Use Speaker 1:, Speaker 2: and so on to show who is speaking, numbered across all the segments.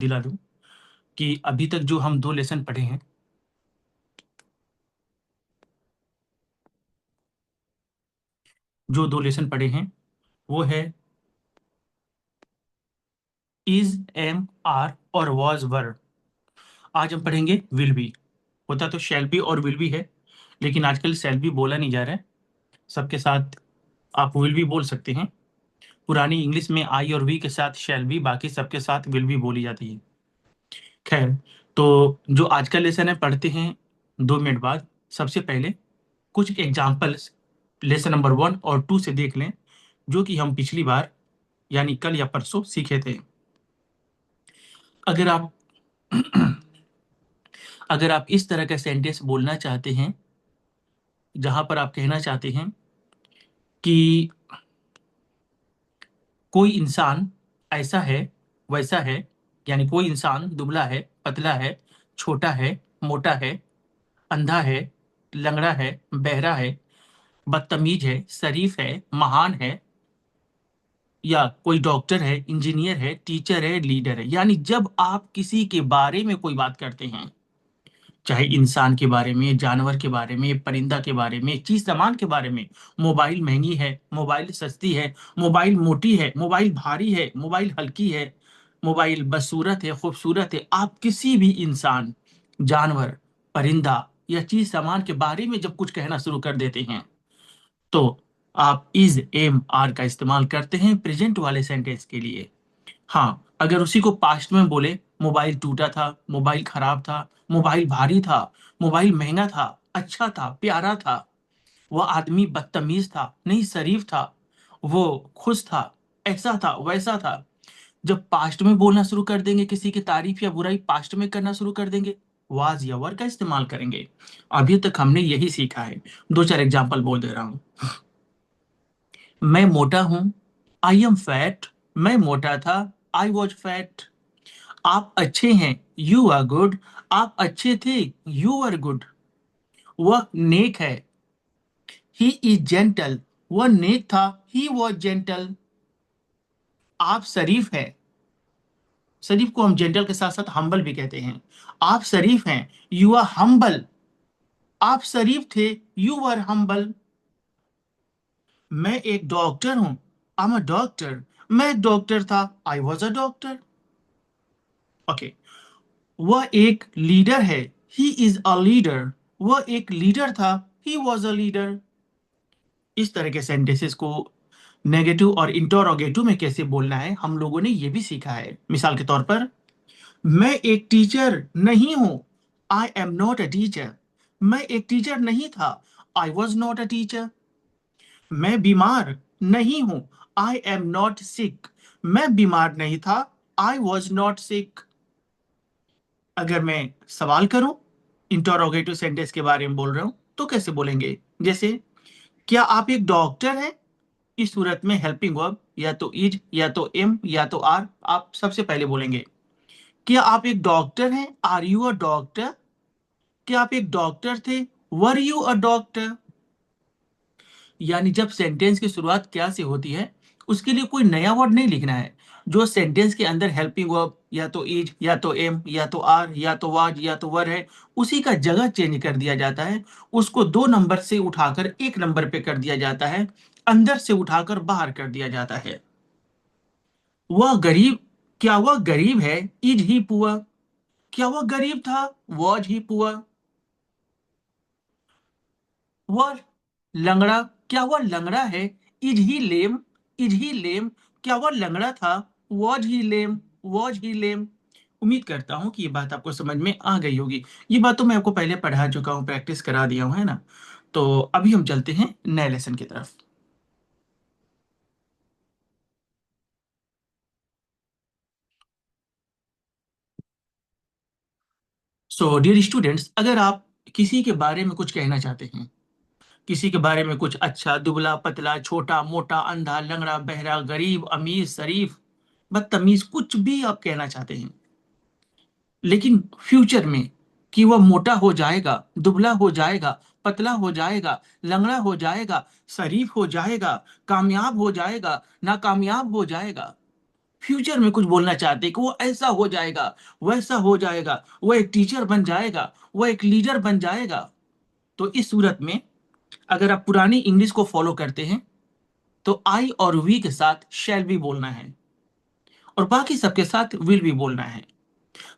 Speaker 1: दिला दूं कि अभी तक जो हम दो लेसन पढ़े हैं, जो दो लेसन पढ़े हैं वो है इज, एम, आर और वॉज, वर। आज हम पढ़ेंगे विल बी। होता तो शैल बी और विल बी है, लेकिन आजकल शैल बी बोला नहीं जा रहा है। सबके साथ आप विल बी बोल सकते हैं। पुरानी इंग्लिश में आई और वी के साथ शैल बी, बाकी सबके साथ विल बी बोली जाती है। खैर, तो जो आज का लेसन है पढ़ते हैं 2 मिनट बाद। सबसे पहले कुछ एग्जाम्पल्स लेसन नंबर 1 और 2 से देख लें, जो कि हम पिछली बार यानी कल या परसों सीखे थे। अगर आप अगर आप इस तरह का सेंटेंस बोलना चाहते हैं जहां पर आप कहना चाहते हैं कि कोई इंसान ऐसा है वैसा है, यानी कोई इंसान दुबला है, पतला है, छोटा है, मोटा है, अंधा है, लंगड़ा है, बहरा है, बदतमीज है, शरीफ है, महान है, या कोई डॉक्टर है, इंजीनियर है, टीचर है, लीडर है। यानी जब आप किसी के बारे में कोई बात करते हैं, चाहे इंसान के बारे में, जानवर के बारे में, परिंदा के बारे में, चीज सामान के बारे में, मोबाइल महंगी है, मोबाइल सस्ती है, मोबाइल मोटी है, मोबाइल भारी है, मोबाइल हल्की है, मोबाइल बदसूरत है, खूबसूरत है, आप किसी भी इंसान, जानवर, परिंदा या चीज सामान के बारे में जब कुछ कहना शुरू कर देते हैं, तो आप इज, एम, आर का इस्तेमाल करते हैं प्रेजेंट वाले सेंटेंस के लिए। हाँ, अगर उसी को पास्ट में बोले, मोबाइल टूटा था, मोबाइल खराब था, मोबाइल भारी था, मोबाइल महंगा था, अच्छा था, प्यारा था, वह आदमी बदतमीज था, नहीं शरीफ था, वो खुश था, ऐसा था, वैसा था। जब पास्ट में बोलना शुरू कर देंगे, किसी की तारीफ या बुराई पास्ट में करना शुरू कर देंगे, वाज या वर का इस्तेमाल करेंगे। अभी तक हमने यही सीखा है। 2-4 एग्जाम्पल बोल दे रहा हूं। मैं मोटा हूं, आई एम फैट। मैं मोटा था, आई वॉज फैट। आप अच्छे हैं, यू आर गुड। आप अच्छे थे, यू आर गुड। वह नेक है, ही इज जेंटल। वह नेक था, ही वॉज जेंटल। आप शरीफ हैं, शरीफ को हम जेंटल के साथ साथ हम्बल भी कहते हैं। आप शरीफ हैं, यू आर हम्बल। आप शरीफ थे, यू आर हम्बल। मैं एक डॉक्टर हूं, आई एम अ डॉक्टर। मैं एक डॉक्टर था, I was a doctor. Okay. वह एक लीडर है, ही इज अ लीडर। वह एक लीडर था, ही वॉज अ लीडर। इस तरह के सेंटेंसेस को नेगेटिव और इंटरोगेटिव में कैसे बोलना है हम लोगों ने ये भी सीखा है। मिसाल के तौर पर, मैं एक टीचर नहीं हूं, I am not a teacher. मैं एक टीचर नहीं था, I was not a teacher. मैं बीमार नहीं हूं, आई एम नॉट सिक। मैं बीमार नहीं था, आई वॉज नॉट सिक। अगर मैं सवाल करूं, इंटरोगेटिव सेंटेंस के बारे में बोल रहा हूं, तो कैसे बोलेंगे? जैसे, क्या आप एक डॉक्टर हैं? इस सूरत में हेल्पिंग वर्ब या तो इज या तो एम या तो आर आप सबसे पहले बोलेंगे। क्या आप एक डॉक्टर हैं? Are you a doctor? क्या आप एक डॉक्टर थे? Were you a doctor? यानी जब सेंटेंस की शुरुआत क्या से होती है, उसके लिए कोई नया वर्ड नहीं लिखना है। जो सेंटेंस के अंदर हेल्पिंग वर्ब या तो इज या तो एम या तो आर या तो वाज या तो वर है, उसी का जगह चेंज कर दिया जाता है। उसको 2 नंबर से उठाकर 1 नंबर पे कर दिया जाता है, अंदर से उठाकर बाहर कर दिया जाता है। वह गरीब, क्या वह गरीब है? Is he poor. क्या वह गरीब था? Was he poor. वह लंगड़ा, क्या वह लंगड़ा है? Is he lame. Is he lame. क्या वह लंगड़ा था? Was he lame. Was he lame. उम्मीद करता हूं कि ये बात आपको समझ में आ गई होगी। ये बात तो मैं आपको पहले पढ़ा चुका हूं, प्रैक्टिस करा दिया हूं, है ना? तो अभी हम चलते हैं नए लेसन की तरफ। सो डियर स्टूडेंट्स, अगर आप किसी के बारे में कुछ कहना चाहते हैं, किसी के बारे में कुछ अच्छा, दुबला, पतला, छोटा, मोटा, अंधा, लंगड़ा, बहरा, गरीब, अमीर, शरीफ, बदतमीज, कुछ भी आप कहना चाहते हैं, लेकिन फ्यूचर में कि वह मोटा हो जाएगा, दुबला हो जाएगा, पतला हो जाएगा, लंगड़ा हो जाएगा, शरीफ हो जाएगा, कामयाब हो जाएगा, नाकामयाब हो जाएगा, फ्यूचर में कुछ बोलना चाहते हैं कि वो ऐसा हो जाएगा, वैसा हो जाएगा, वो एक टीचर बन जाएगा, वो एक लीडर बन जाएगा। तो इस सूरत में अगर आप पुरानी इंग्लिश को फॉलो करते हैं तो आई और वी के साथ शैल भी बोलना है और बाकी सबके साथ विल भी बोलना है।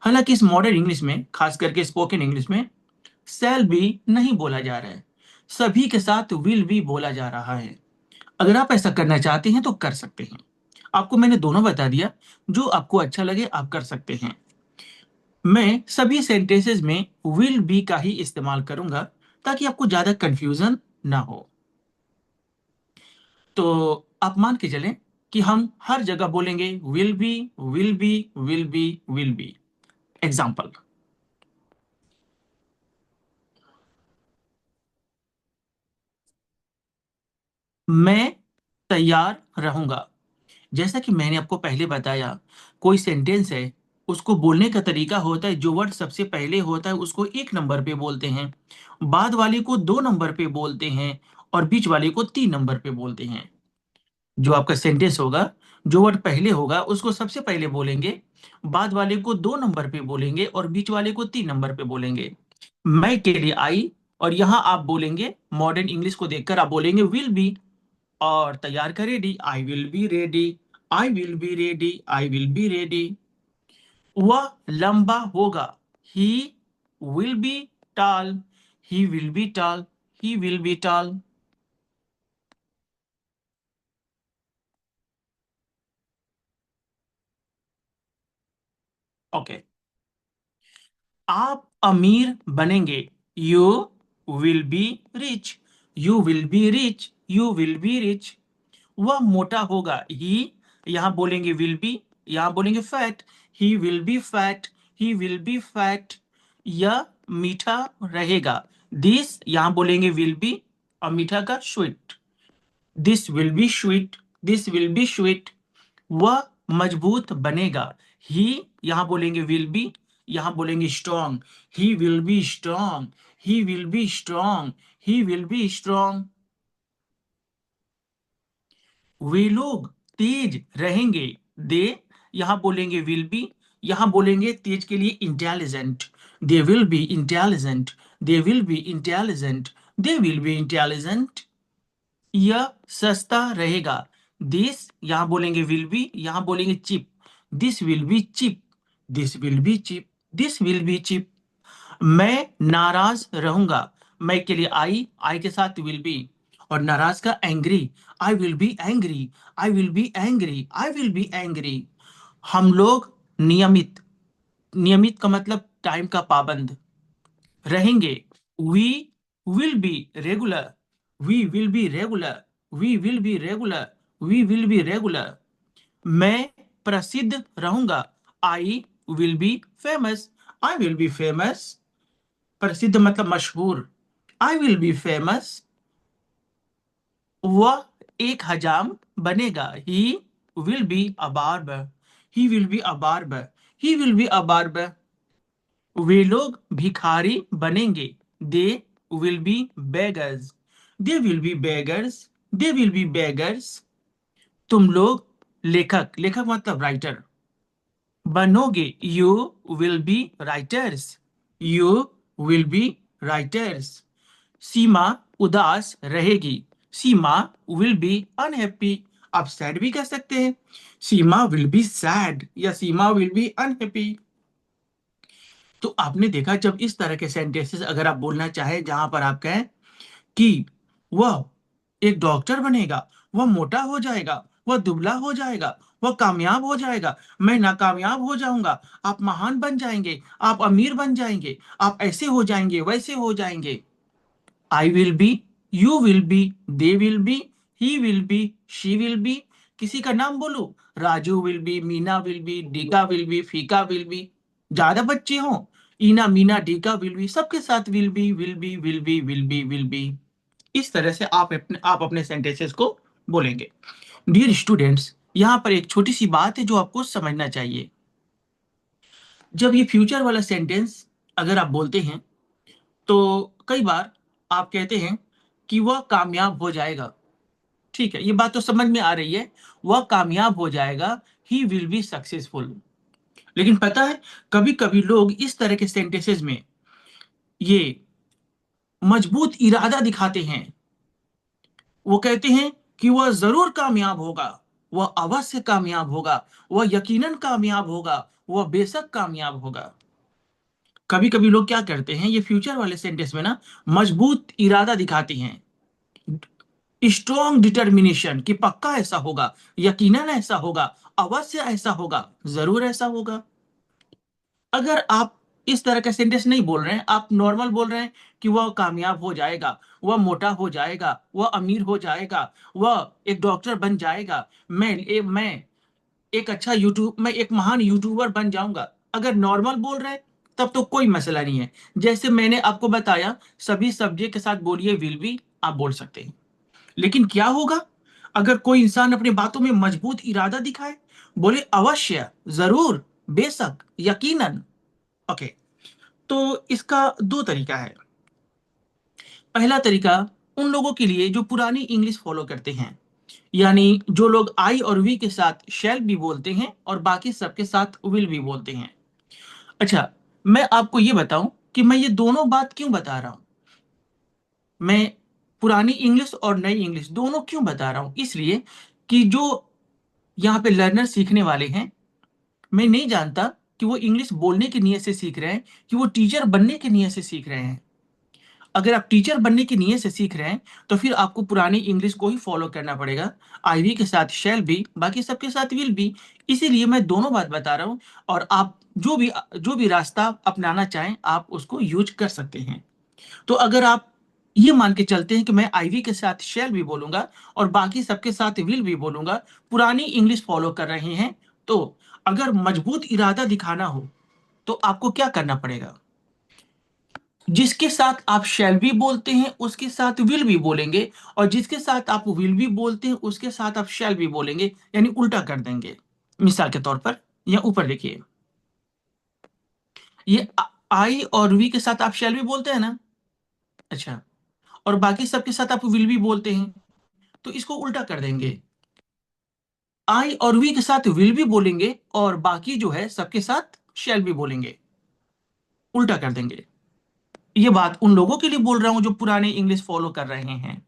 Speaker 1: हालांकि इस मॉडर्न इंग्लिश में, खास करके स्पोकन इंग्लिश में, शैल भी नहीं बोला जा रहा है, सभी के साथ विल भी बोला जा रहा है। अगर आप ऐसा करना चाहते हैं तो कर सकते हैं। आपको मैंने दोनों बता दिया, जो आपको अच्छा लगे आप कर सकते हैं। मैं सभी सेंटेंसेस में विल बी का ही इस्तेमाल करूंगा ताकि आपको ज्यादा कंफ्यूजन ना हो। तो आप मान के चलें कि हम हर जगह बोलेंगे will be, will be, will be, will be. Example, मैं तैयार रहूंगा। जैसा कि मैंने आपको पहले बताया, कोई सेंटेंस है, उसको बोलने का तरीका होता है, जो वर्ड सबसे पहले होता है उसको 1 नंबर पे बोलते हैं, बाद वाले को 2 नंबर पे बोलते हैं और बीच वाले को 3 नंबर पे बोलते हैं। जो आपका सेंटेंस होगा, जो वर्ड पहले होगा उसको सबसे पहले बोलेंगे, बाद वाले को 2 नंबर पे बोलेंगे और बीच वाले को 3 नंबर पे बोलेंगे। मैं के लिए आई, और यहाँ आप बोलेंगे, मॉडर्न इंग्लिश को देखकर आप बोलेंगे विल बी, और तैयार का ready, I will be ready, I will be ready, I will be ready. वह लंबा होगा, he will B tall, he will B tall, he will B toll. Okay, आप अमीर बनेंगे, you will be rich, you will be rich, you will be rich. वह मोटा होगा, ही, यहां बोलेंगे विल बी, यहां बोलेंगे fat, he will B fat, he will B fat. यह मीठा रहेगा, दिस, यहां बोलेंगे विल बी और मीठा का sweet, this will be sweet, this will be sweet. वह मजबूत बनेगा, ही, यहां बोलेंगे विल बी, यहां बोलेंगे strong, he will be strong, he will be strong, he will be strong. वे लोग तेज रहेंगे, दे, यहां बोलेंगे विल बी, यहां बोलेंगे तेज के लिए intelligent, they will be intelligent, they will be intelligent, they will be intelligent. यह सस्ता रहेगा, दिस, यहां बोलेंगे विल बी, यहां बोलेंगे chip, this will be chip, this will be chip, this will be chip. मैं नाराज रहूंगा, मैं के लिए आई के साथ विल बी, और नाराज का angry, I will be angry, I will be angry, I will be angry. हम लोग नियमित, नियमित का मतलब टाइम का पाबंद रहेंगे, we will be regular, we will be regular, we will be regular, we will be regular. मैं प्रसिद्ध रहूंगा, I will be famous, I will be famous. प्रसिद्ध मतलब मशहूर, आई विल बी फेमस। वह एक हजाम बनेगा, he will be a barber, he will be a barber, he will be a barber. वे लोग भिखारी बनेंगे, they will be beggars, they will be beggars, they will be beggars. तुम लोग लेखक, लेखक मतलब राइटर, बनोगे, you will be writers, you will be writers. सीमा उदास रहेगी, सीमा विल बी अनहैप्पी। आप सैड भी कह सकते हैं, सीमा विल बी सैड या सीमा विल बी अनहैप्पी। तो आपने देखा, जब इस तरह के सेंटेंसेस अगर आप बोलना चाहें जहां पर आप कहें कि वह एक डॉक्टर बनेगा, वह मोटा हो जाएगा, वह दुबला हो जाएगा, वह कामयाब हो जाएगा, मैं नाकामयाब हो जाऊंगा, आप महान बन जाएंगे, आप अमीर बन जाएंगे, आप ऐसे हो जाएंगे, वैसे हो जाएंगे। I will be, you will be, they will be, he will be, she will be. किसी का नाम बोलो, Raju will be, Meena will be, Dika will be, Fika will be. ज्यादा बच्चे हों, ईना मीना डीका विल बी, सबके साथ will be, will be, will be, will be, will be. इस तरह से आप अपने सेंटेंसेस को बोलेंगे। डियर स्टूडेंट्स, यहाँ पर एक छोटी सी बात है जो आपको समझना चाहिए। जब ये फ्यूचर वाला सेंटेंस अगर आप बोलते हैं तो कई बार आप कहते हैं कि वह कामयाब हो जाएगा। ठीक है, ये बात तो समझ में आ रही है, वह कामयाब हो जाएगा, ही विल बी सक्सेसफुल। लेकिन पता है, कभी कभी लोग इस तरह के सेंटेंसेस में ये मजबूत इरादा दिखाते हैं। वो कहते हैं कि वह जरूर कामयाब होगा, वह अवश्य कामयाब होगा, वह यकीनन कामयाब होगा, वह बेशक कामयाब होगा। कभी कभी लोग क्या करते हैं, ये फ्यूचर वाले सेंटेंस में ना मजबूत इरादा दिखाते हैं, स्ट्रॉन्ग डिटर्मिनेशन कि पक्का ऐसा होगा, यकीनन ऐसा होगा, अवश्य ऐसा होगा, जरूर ऐसा होगा। अगर आप इस तरह का सेंटेंस नहीं बोल रहे हैं, आप नॉर्मल बोल रहे हैं कि वह कामयाब हो जाएगा, वह मोटा हो जाएगा, वह अमीर हो जाएगा, वह एक डॉक्टर बन जाएगा, मैं एक अच्छा यूट्यूब मैं एक महान यूट्यूबर बन जाऊंगा, अगर नॉर्मल बोल रहे हैं तब तो कोई मसला नहीं है। जैसे मैंने आपको बताया, सभी सब्जेक्ट के साथ बोलिए विल बी, आप बोल सकते हैं। लेकिन क्या होगा अगर कोई इंसान अपनी बातों में मजबूत इरादा दिखाए, बोले अवश्य, जरूर, बेशक, यकीनन। ओके, तो इसका दो तरीका है। पहला तरीका उन लोगों के लिए जो पुरानी इंग्लिश फॉलो करते हैं, यानी जो लोग आई और वी के साथ शैल भी बोलते हैं और बाकी सबके साथ विल भी बोलते हैं। अच्छा, मैं आपको ये बताऊं कि मैं ये दोनों बात क्यों बता रहा हूं। मैं पुरानी इंग्लिश और नई इंग्लिश दोनों क्यों बता रहा हूं, इसलिए कि जो यहाँ पे लर्नर सीखने वाले हैं, मैं नहीं जानता कि वो इंग्लिश बोलने की नीयत से सीख रहे हैं कि वो टीचर बनने की नीयत से सीख रहे हैं। अगर आप टीचर बनने की नीयत से सीख रहे हैं तो फिर आपको पुरानी इंग्लिश को ही फॉलो करना पड़ेगा, आईवी के साथ शैल भी, बाकी सबके साथ विल भी। इसीलिए मैं दोनों बात बता रहा हूं, और आप जो भी रास्ता अपनाना चाहें आप उसको यूज कर सकते हैं। तो अगर आप ये मान के चलते हैं कि मैं आईवी के साथ शैल भी बोलूंगा और बाकी सबके साथ विल भी बोलूंगा, पुरानी इंग्लिश फॉलो कर रहे हैं, तो अगर मजबूत इरादा दिखाना हो तो आपको क्या करना पड़ेगा, जिसके साथ आप शैल भी बोलते हैं उसके साथ विल भी बोलेंगे, और जिसके साथ आप विल भी बोलते हैं उसके साथ आप शैल भी बोलेंगे, यानी उल्टा कर देंगे। मिसाल के तौर पर या ऊपर देखिए, ये आई और वी के साथ आप शैल भी बोलते हैं ना। अच्छा, और बाकी सबके साथ आप विल भी बोलते हैं, तो इसको उल्टा कर देंगे। आई और वी के साथ विल भी बोलेंगे और बाकी जो है सबके साथ शैल भी बोलेंगे, उल्टा कर देंगे। ये बात उन लोगों के लिए बोल रहा हूं जो पुराने इंग्लिश फॉलो कर रहे हैं।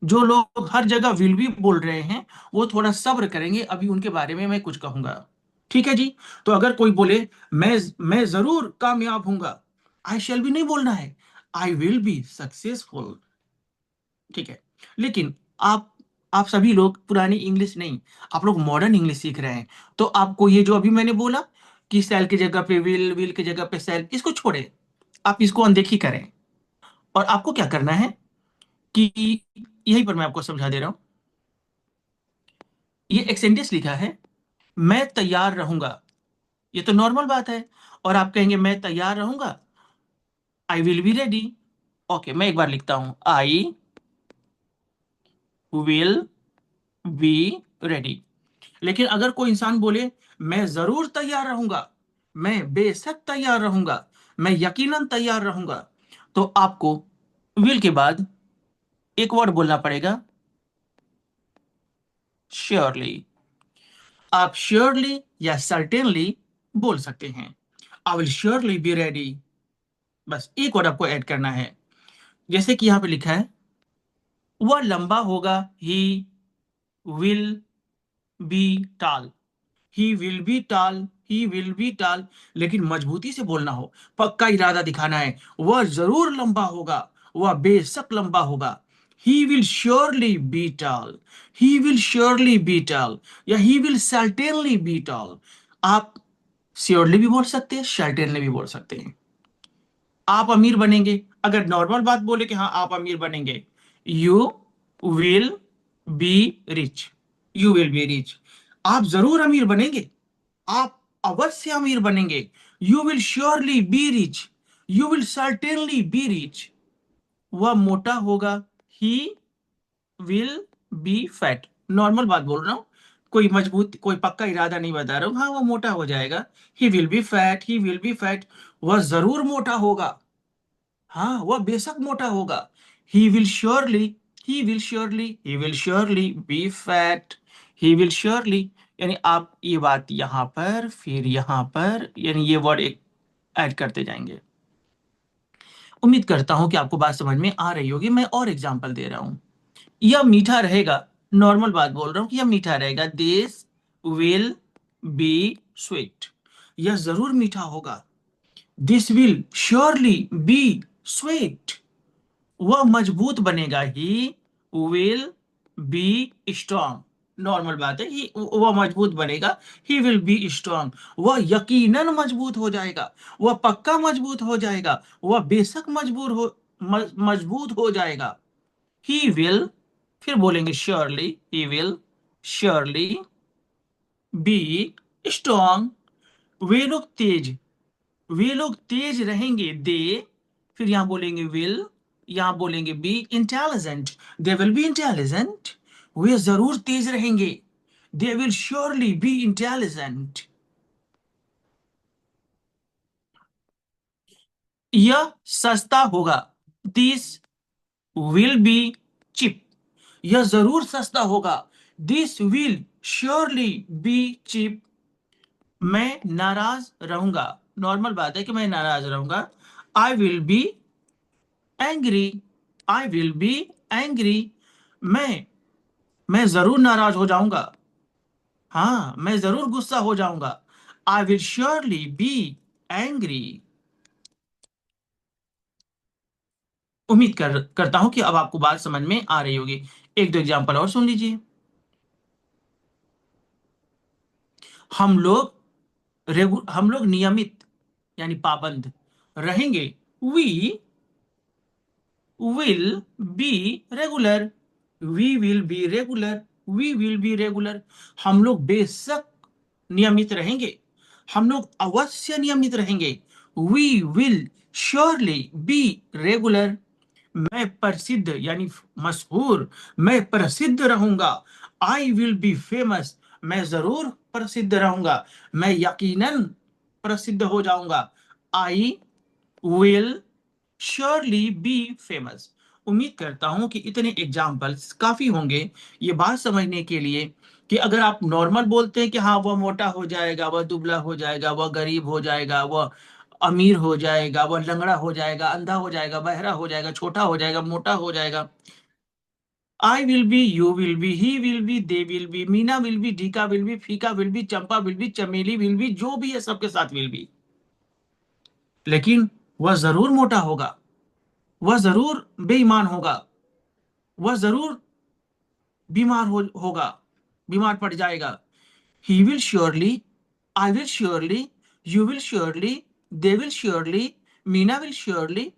Speaker 1: जो लोग हर जगह विल भी बोल रहे हैं वो थोड़ा सब्र करेंगे, अभी उनके बारे में मैं कुछ कहूंगा। ठीक है जी। तो अगर कोई बोले मैं जरूर कामयाब होऊंगा, आई शैल भी नहीं बोलना है, आई विल बी सक्सेसफुल। ठीक है। लेकिन आप सभी लोग पुरानी इंग्लिश नहीं, आप लोग मॉडर्न इंग्लिश सीख रहे हैं, तो आपको ये जो अभी मैंने बोला कि सेल की जगह पे विल, विल की जगह पे सेल, इसको छोड़े, आप इसको अनदेखी करें। और आपको क्या करना है कि यहीं पर मैं आपको समझा दे रहा हूं। ये एक सेंटेंस लिखा है, मैं तैयार रहूंगा, ये तो नॉर्मल बात है। और आप कहेंगे मैं तैयार रहूंगा, I will be ready. Okay, मैं एक बार लिखता हूं, आई विल बी रेडी। लेकिन अगर कोई इंसान बोले मैं जरूर तैयार रहूंगा, मैं बेशक तैयार रहूंगा, मैं यकीनन तैयार रहूंगा, तो आपको विल के बाद एक वर्ड बोलना पड़ेगा, श्योरली। आप श्योरली या सर्टेनली बोल सकते हैं। I will surely be ready, बस एक वर्ड आपको ऐड करना है। जैसे कि यहां पे लिखा है, वह लंबा होगा, he will B tall, he will B tall, he will B toll. लेकिन मजबूती से बोलना हो, पक्का इरादा दिखाना है, वह जरूर लंबा होगा, वह बेशक लंबा होगा। He will surely be tall, he will surely be tall, या he will certainly be tall. आप श्योरली भी बोल सकते हैं, सर्टेनली भी बोल सकते हैं। आप अमीर बनेंगे, अगर नॉर्मल बात बोले कि हाँ आप अमीर बनेंगे, you will be rich, you will be rich. आप जरूर अमीर बनेंगे, आप अवश्य अमीर बनेंगे, you will surely be rich, you will certainly be rich. वह मोटा होगा, he will B fat. Normal बात बोल रहा हूं, कोई मजबूत कोई पक्का इरादा नहीं बता रहा हूं, हाँ वो मोटा हो जाएगा, ही will B fat, he will B fat. वह जरूर मोटा होगा, हाँ वह बेशक मोटा होगा। He will surely, he will surely, he will surely B fat, he will surely यानी आप ये बात यहाँ पर फिर यहाँ पर यानी ये वर्ड एक ऐड करते जाएंगे। उम्मीद करता हूं कि आपको बात समझ में आ रही होगी। मैं और एग्जांपल दे रहा हूं। यह मीठा रहेगा, नॉर्मल बात बोल रहा हूं कि यह मीठा रहेगा। दिस विल बी स्वीट, यह जरूर मीठा होगा। This will surely B sweet, वह मजबूत बनेगा। He will B strong, normal बात है। ही वह मजबूत बनेगा। ही विल बी स्ट्रांग, वह यकीनन मजबूत हो जाएगा। वह पक्का मजबूत हो जाएगा। वह बेशक मजबूत हो जाएगा। ही विल, फिर बोलेंगे surely, he will surely be strong, वे लोग तेज रहेंगे। दे, फिर यहां बोलेंगे विल, यहां बोलेंगे be intelligent. They will be intelligent, वे जरूर तेज रहेंगे। They will surely be intelligent. यह सस्ता होगा। दिस विल बी चिप, यह जरूर सस्ता होगा। This will surely B chip, मैं नाराज रहूंगा। नॉर्मल बात है कि मैं नाराज रहूंगा। I will be angry, I will be angry, मैं मैं जरूर नाराज हो जाऊंगा। हाँ, मैं जरूर गुस्सा हो जाऊंगा। I will surely be angry. उम्मीद करता हूं कि अब आपको बात समझ में आ रही होगी। एक दो एग्जांपल और सुन लीजिए। हम लोग नियमित यानी पाबंद रहेंगे। We will be regular, we will be regular, we will be regular, हम लोग बेशक नियमित रहेंगे। हम लोग अवश्य नियमित रहेंगे। we will surely be regular, मैं प्रसिद्ध यानी मशहूर, मैं प्रसिद्ध रहूंगा। I will be famous, मैं जरूर प्रसिद्ध रहूंगा। मैं यकीनन प्रसिद्ध हो जाऊंगा। I will surely be famous. उम्मीद करता हूं कि इतने एग्जाम्पल्स काफी होंगे ये बात समझने के लिए कि अगर आप नॉर्मल बोलते हैं कि हाँ वह मोटा हो जाएगा, वह दुबला हो जाएगा, वह गरीब हो जाएगा, वह अमीर हो जाएगा, वह लंगड़ा हो जाएगा, अंधा हो जाएगा, बहरा हो जाएगा, छोटा हो जाएगा, मोटा हो जाएगा। I will be, you will be, he will be, they will be, Meena will be, Dhika will be, Fika will be, Champa will be, Chameli will be, जो भी है सबके साथ विल बी। लेकिन वह जरूर मोटा होगा, वह जरूर बेईमान होगा, वह जरूर होगा, बीमार पड़ जाएगा। ही will surely, I will surely, you will surely, they will surely, Meena will surely,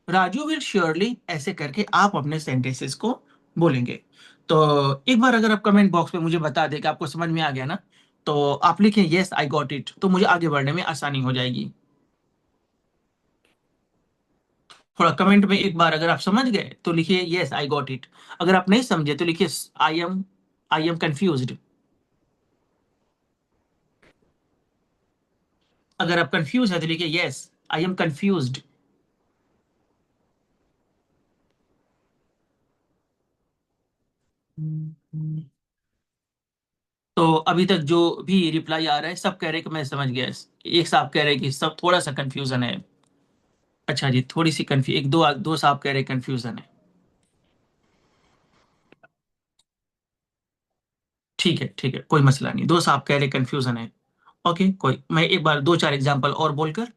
Speaker 1: Raju will surely, ऐसे करके आप अपने सेंटेंसेस को बोलेंगे। तो एक बार अगर आप कमेंट बॉक्स में मुझे बता दें कि आपको समझ में आ गया ना, तो आप लिखें यस आई गॉट इट, तो मुझे आगे बढ़ने में आसानी हो जाएगी। थोड़ा कमेंट में एक बार अगर आप समझ गए तो लिखिए यस आई गॉट इट। अगर आप नहीं समझे तो लिखिए आई एम कंफ्यूज्ड। अगर आप कंफ्यूज है तो लिखिए यस आई एम कंफ्यूज्ड। तो अभी तक जो भी रिप्लाई आ रहा है सब कह रहे हैं कि मैं समझ गया। एक साहब कह रहे हैं कि सब थोड़ा सा कंफ्यूजन है। अच्छा जी, थोड़ी सी कंफ्यू एक दो दो साहब कह रहे हैं कंफ्यूजन है। ठीक है ठीक है, कोई मसला नहीं, दो साहब कह रहे कंफ्यूजन है। ओके, कोई मैं एक बार दो चार एग्जांपल और बोलकर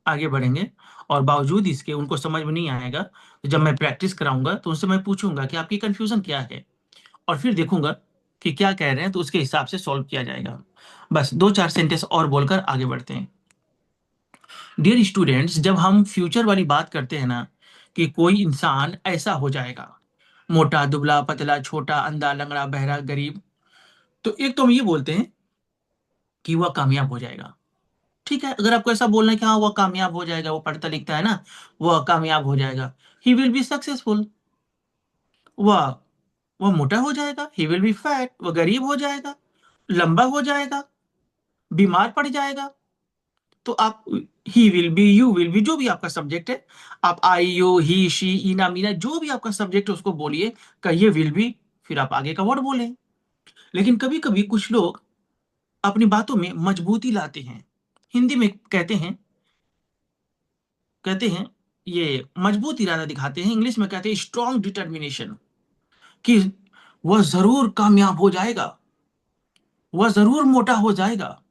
Speaker 1: आगे बढ़ेंगे। और बावजूद इसके उनको समझ में नहीं आएगा तो जब मैं प्रैक्टिस कराऊंगा तो उनसे मैं पूछूंगा कि आपकी कंफ्यूजन क्या है, और फिर देखूंगा कि क्या कह रहे हैं, तो उसके हिसाब से सॉल्व किया जाएगा। बस दो चार सेंटेंस और बोलकर आगे बढ़ते हैं। डियर स्टूडेंट्स, जब हम फ्यूचर वाली बात करते हैं ना कि कोई इंसान ऐसा हो जाएगा, मोटा दुबला पतला छोटा अंधा लंगड़ा बहरा गरीब, तो एक तो हम ये बोलते हैं कि वह कामयाब हो जाएगा। ठीक है, अगर आपको ऐसा बोलना है कि हाँ वह कामयाब हो जाएगा, वो पढ़ता लिखता है ना, वह कामयाब हो जाएगा। ही विल बी सक्सेसफुल, वह वह मोटा हो जाएगा। ही विल बी फैट, वह गरीब हो जाएगा, लंबा हो जाएगा, बीमार पड़ जाएगा। तो आप ही will be, you will be, जो भी आपका सब्जेक्ट है, आप आई यू ही शी इना मीना जो भी आपका सब्जेक्ट है उसको बोलिए, कहिए विल बी, फिर आप आगे का वर्ड बोलें। लेकिन कभी कभी कुछ लोग अपनी बातों में मजबूती लाते हैं। हिंदी में कहते हैं ये मजबूत इरादा दिखाते हैं। इंग्लिश में कहते हैं स्ट्रॉन्ग डिटर्मिनेशन, कि वह जरूर कामयाब हो जाएगा, वह जरूर मोटा हो जाएगा।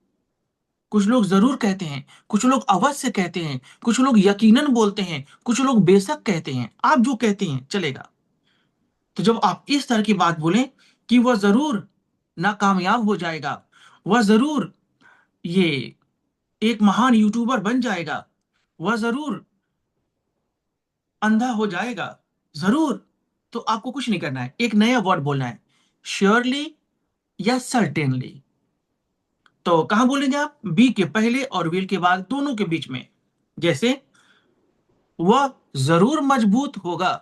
Speaker 1: कुछ लोग जरूर कहते हैं, कुछ लोग अवश्य कहते हैं, कुछ लोग यकीनन बोलते हैं, कुछ लोग बेशक कहते हैं। आप जो कहते हैं चलेगा। तो जब आप इस तरह की बात बोलें कि वह जरूर नाकामयाब हो जाएगा, वह जरूर ये एक महान यूट्यूबर बन जाएगा, वह जरूर अंधा हो जाएगा, जरूर, तो आपको कुछ नहीं करना है, एक नया वर्ड बोलना है, श्योरली या सर्टेनली। तो कहां बोलेंगे आप? बी के पहले और विल के बाद, दोनों के बीच में। जैसे वह जरूर मजबूत होगा,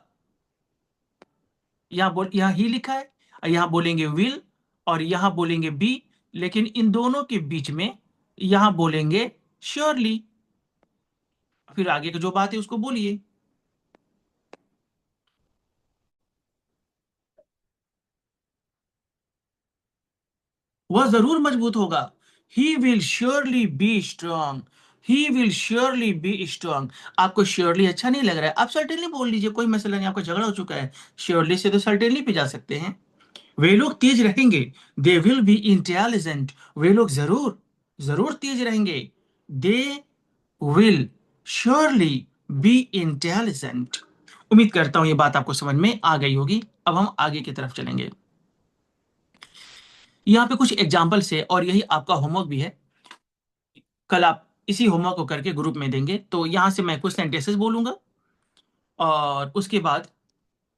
Speaker 1: यहां ही लिखा है, और यहां बोलेंगे विल और यहां बोलेंगे बी, लेकिन इन दोनों के बीच में यहां बोलेंगे श्योरली। फिर आगे की जो बात है उसको बोलिए। वह जरूर मजबूत होगा। He will surely be strong. He will surely be strong. आपको श्योरली अच्छा नहीं लग रहा है, आप सर्टेनली बोल लीजिए, कोई मसला नहीं, आपका झगड़ा हो चुका है। श्योरली से तो सर्टेनली पे जा सकते हैं। वे लोग तेज रहेंगे, दे विल बी इंटेलिजेंट। वे लोग जरूर जरूर तेज रहेंगे, they will surely be intelligent. उम्मीद करता हूं ये बात आपको समझ में आ गई होगी। अब हम आगे की तरफ चलेंगे। यहाँ पे कुछ एग्जाम्पल्स है और यही आपका होमवर्क भी है। कल आप इसी होमवर्क को करके ग्रुप में देंगे। तो यहाँ से मैं कुछ सेंटेंसेस बोलूंगा और उसके बाद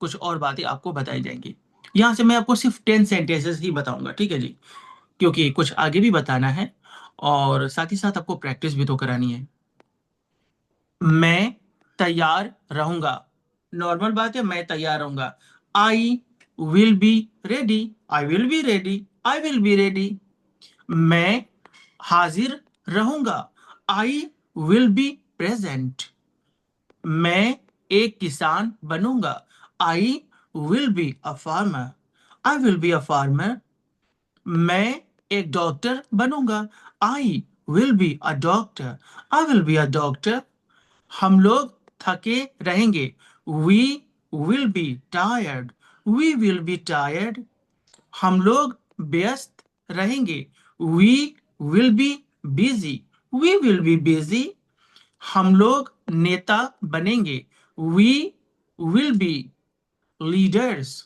Speaker 1: कुछ और बातें आपको बताई जाएंगी। यहाँ से मैं आपको सिर्फ 10 सेंटेंसेस ही बताऊंगा, ठीक है जी? क्योंकि कुछ आगे भी बताना है और साथ ही साथ आपको प्रैक्टिस भी तो करानी है। मैं तैयार रहूंगा, नॉर्मल बात है, मैं तैयार रहूंगा। I will be ready, I will be ready, I will be ready. मैं हाजिर रहूंगा, आई विल बी प्रेजेंट। मैं एक किसान बनूंगा, I will be a farmer, I will be a farmer. मैं एक डॉक्टर बनूंगा, I will be a doctor, I will be a doctor. हम लोग थके रहेंगे, we will be tired, we will be tired. हम लोग व्यस्त रहेंगे, we will be busy, we will be busy. हम लोग नेता बनेंगे, वी विल बी लीडर्स।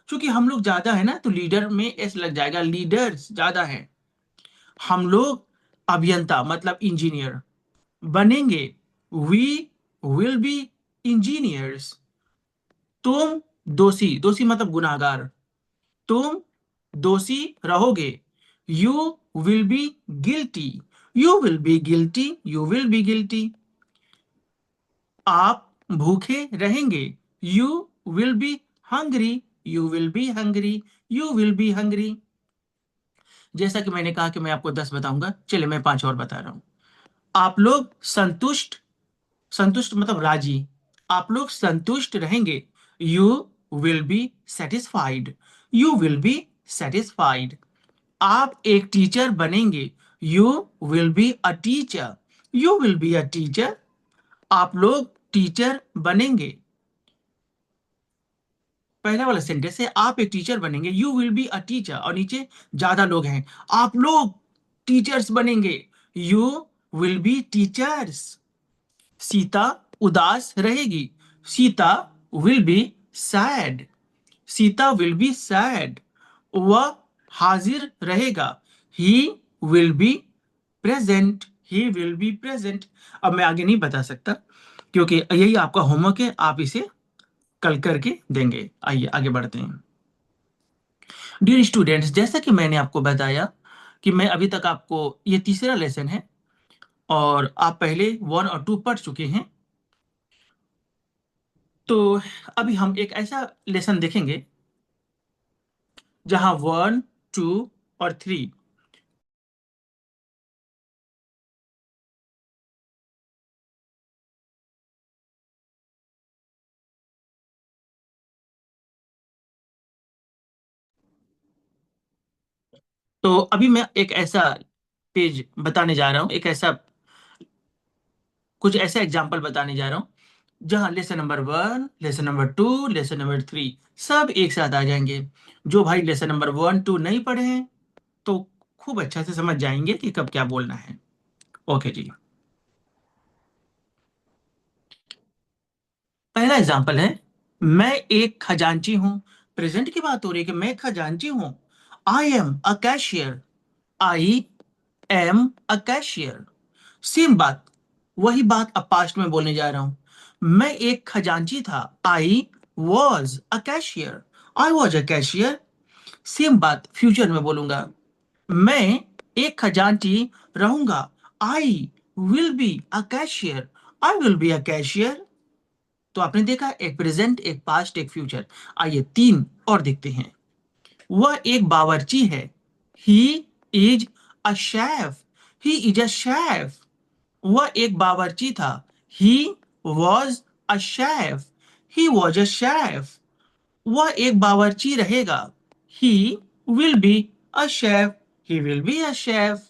Speaker 1: क्योंकि हम लोग ज्यादा है ना, तो लीडर में एस लग जाएगा, लीडर्स ज्यादा है। हम लोग अभियंता मतलब इंजीनियर बनेंगे, वी विल बी इंजीनियर्स। तुम दोषी, दोषी मतलब गुनाहगार, तुम दोषी रहोगे, you will be guilty, you will be guilty, you will be guilty. आप भूखे रहेंगे, you will be hungry, you will be hungry, you will be hungry. जैसा कि मैंने कहा कि मैं आपको 10 बताऊंगा, चलिए मैं 5 और बता रहा हूं। आप लोग संतुष्ट, संतुष्ट मतलब राजी, आप लोग संतुष्ट रहेंगे, you will be satisfied, you will be satisfied. आप एक टीचर बनेंगे, you will be a teacher, you will be a teacher. आप लोग टीचर बनेंगे। पहला वाला सेंटेंस है आप एक टीचर बनेंगे, you will be a teacher, और नीचे ज्यादा लोग हैं, आप लोग टीचर्स बनेंगे, you will B teachers. Sita उदास रहेगी, Sita will be sad, Sita will be sad. वह हाजिर रहेगा, he will be present, he will be present. अब मैं आगे नहीं बता सकता क्योंकि यही आपका होमवर्क है, आप इसे कल करके देंगे। आइए आगे बढ़ते हैं। डियर स्टूडेंट्स, जैसा कि मैंने आपको बताया कि मैं अभी तक आपको, ये तीसरा लेसन है और आप पहले 1 और 2 पढ़ चुके हैं। तो अभी हम एक ऐसा लेसन देखेंगे जहां 1, 2 और 3। तो अभी मैं एक ऐसा पेज बताने जा रहा हूं, एक ऐसा कुछ ऐसा एग्जाम्पल बताने जा रहा हूं जहां lesson number 1, lesson number 2, lesson number 3 सब एक साथ आ जाएंगे। जो भाई लेसन नंबर 1, 2 नहीं पढ़े हैं तो खूब अच्छा से समझ जाएंगे कि कब क्या बोलना है। ओके जी। पहला एग्जाम्पल है, मैं एक खजांची हूं। प्रेजेंट की बात हो रही है कि मैं एक खजांची हूं। I am a cashier. I am a cashier. Same बात, वही बात अब पास्ट में बोलने जा रहा हूं। मैं एक खजांची था। I was a cashier. I was a cashier. Same बात फ्यूचर में बोलूंगा। मैं एक खजांची रहूंगा। I will be a cashier. I will be a cashier. तो आपने देखा, एक प्रेजेंट, एक पास्ट, एक फ्यूचर। आइए तीन और देखते हैं। वह एक बावर्ची है। He is a chef. He is a chef. वह एक बावर्ची था। He was a chef. He was a chef. वह एक बावर्ची रहेगा। He will be a chef. He will be a chef.